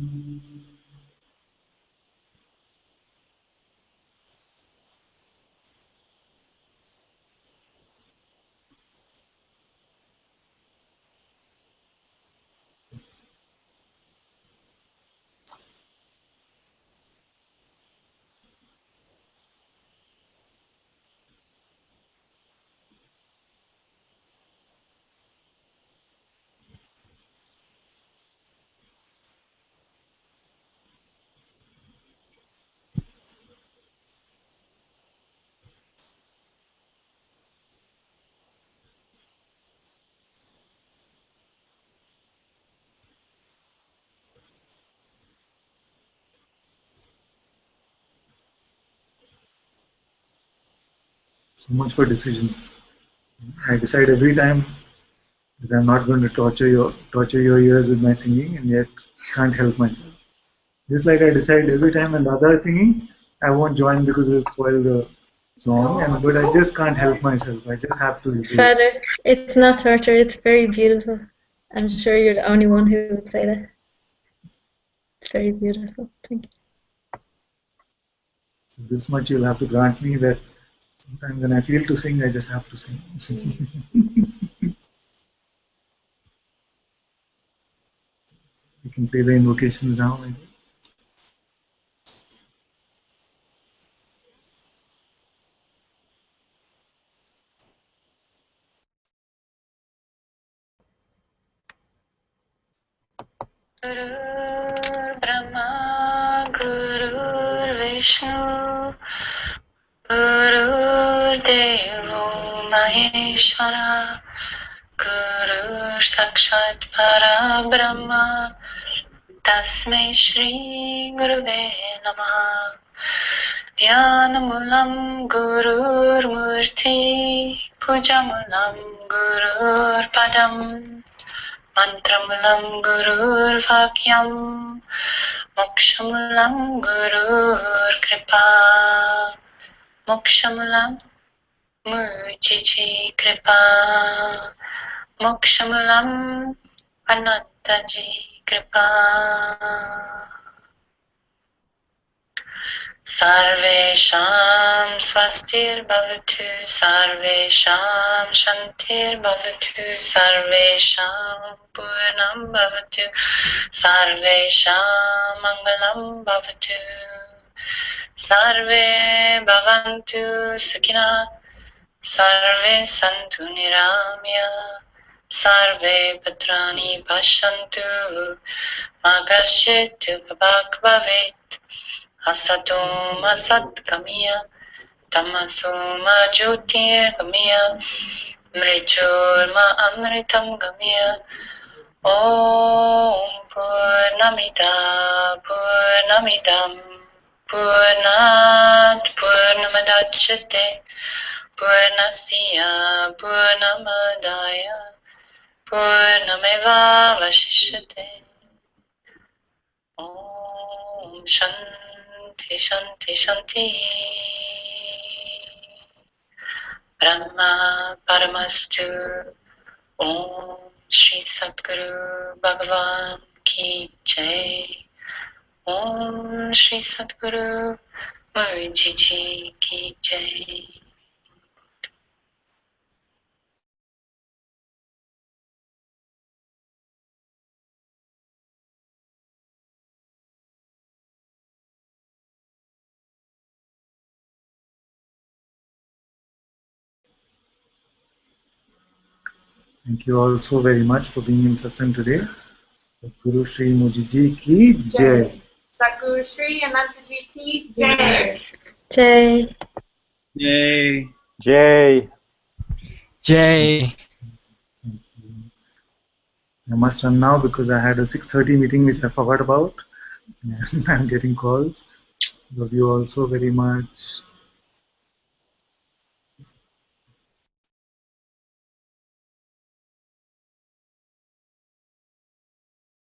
So much for decisions. I decide every time that I'm not going to torture your ears with my singing, and yet can't help myself. Just like I decide every time when Radha is singing, I won't join because it will spoil the song, but I just can't help myself. I just have to do it. Father, it's not torture, it's very beautiful. I'm sure you're the only one who would say that. It's very beautiful. Thank you. This much you'll have to grant me, that sometimes when I feel to sing, I just have to sing. You can play the invocations now. Maybe. Gurur Brahma, Gurur Vishnu, Gurur Devo Maheshwara, Gurur Sakshat Para Brahma, Tasmai Shri Guruve Namaha. Dhyanamulam Gurur Murti, Pujamulam Gurur Padam, Mantramulam Gurur Vakyam, Mokshamulam Gurur Kripa, Mokshamulam Murchichi Kripa, Mokshamulam Anantaji Kripa. Sarvesham swastir bhavatu, sarvesham shantir bhavatu, sarvesham purnam bhavatu, sarvesham mangalam bhavatu, sarve bhavantu sukhina, sarve santu niramya, Sarve Patrani Pashantu Makashit Babak Bhavit Asatum Asat Kamiya Tamasuma Jyotir Kamiya Mrichurma Amritam Kamiya Om Purnamida Purnamidam Purnat Purnamadachyate Purnasya Purnamadaya Purnameva Vashishyate Om Shanti Shanti Shanti Brahma Paramastu Om Shri Satguru Bhagavan Ki Jai Om Shri Satguru Murji Ji Ki Jai. Thank you all so very much for being in Satsang today. Guru Shri Mujiji Ki Jai. Satguru Shri Ananta Ji Ki Jai. Jai. Yay. Jai. Jai. I must run now because I had a 6:30 meeting which I forgot about. And I'm getting calls. Love you all so very much.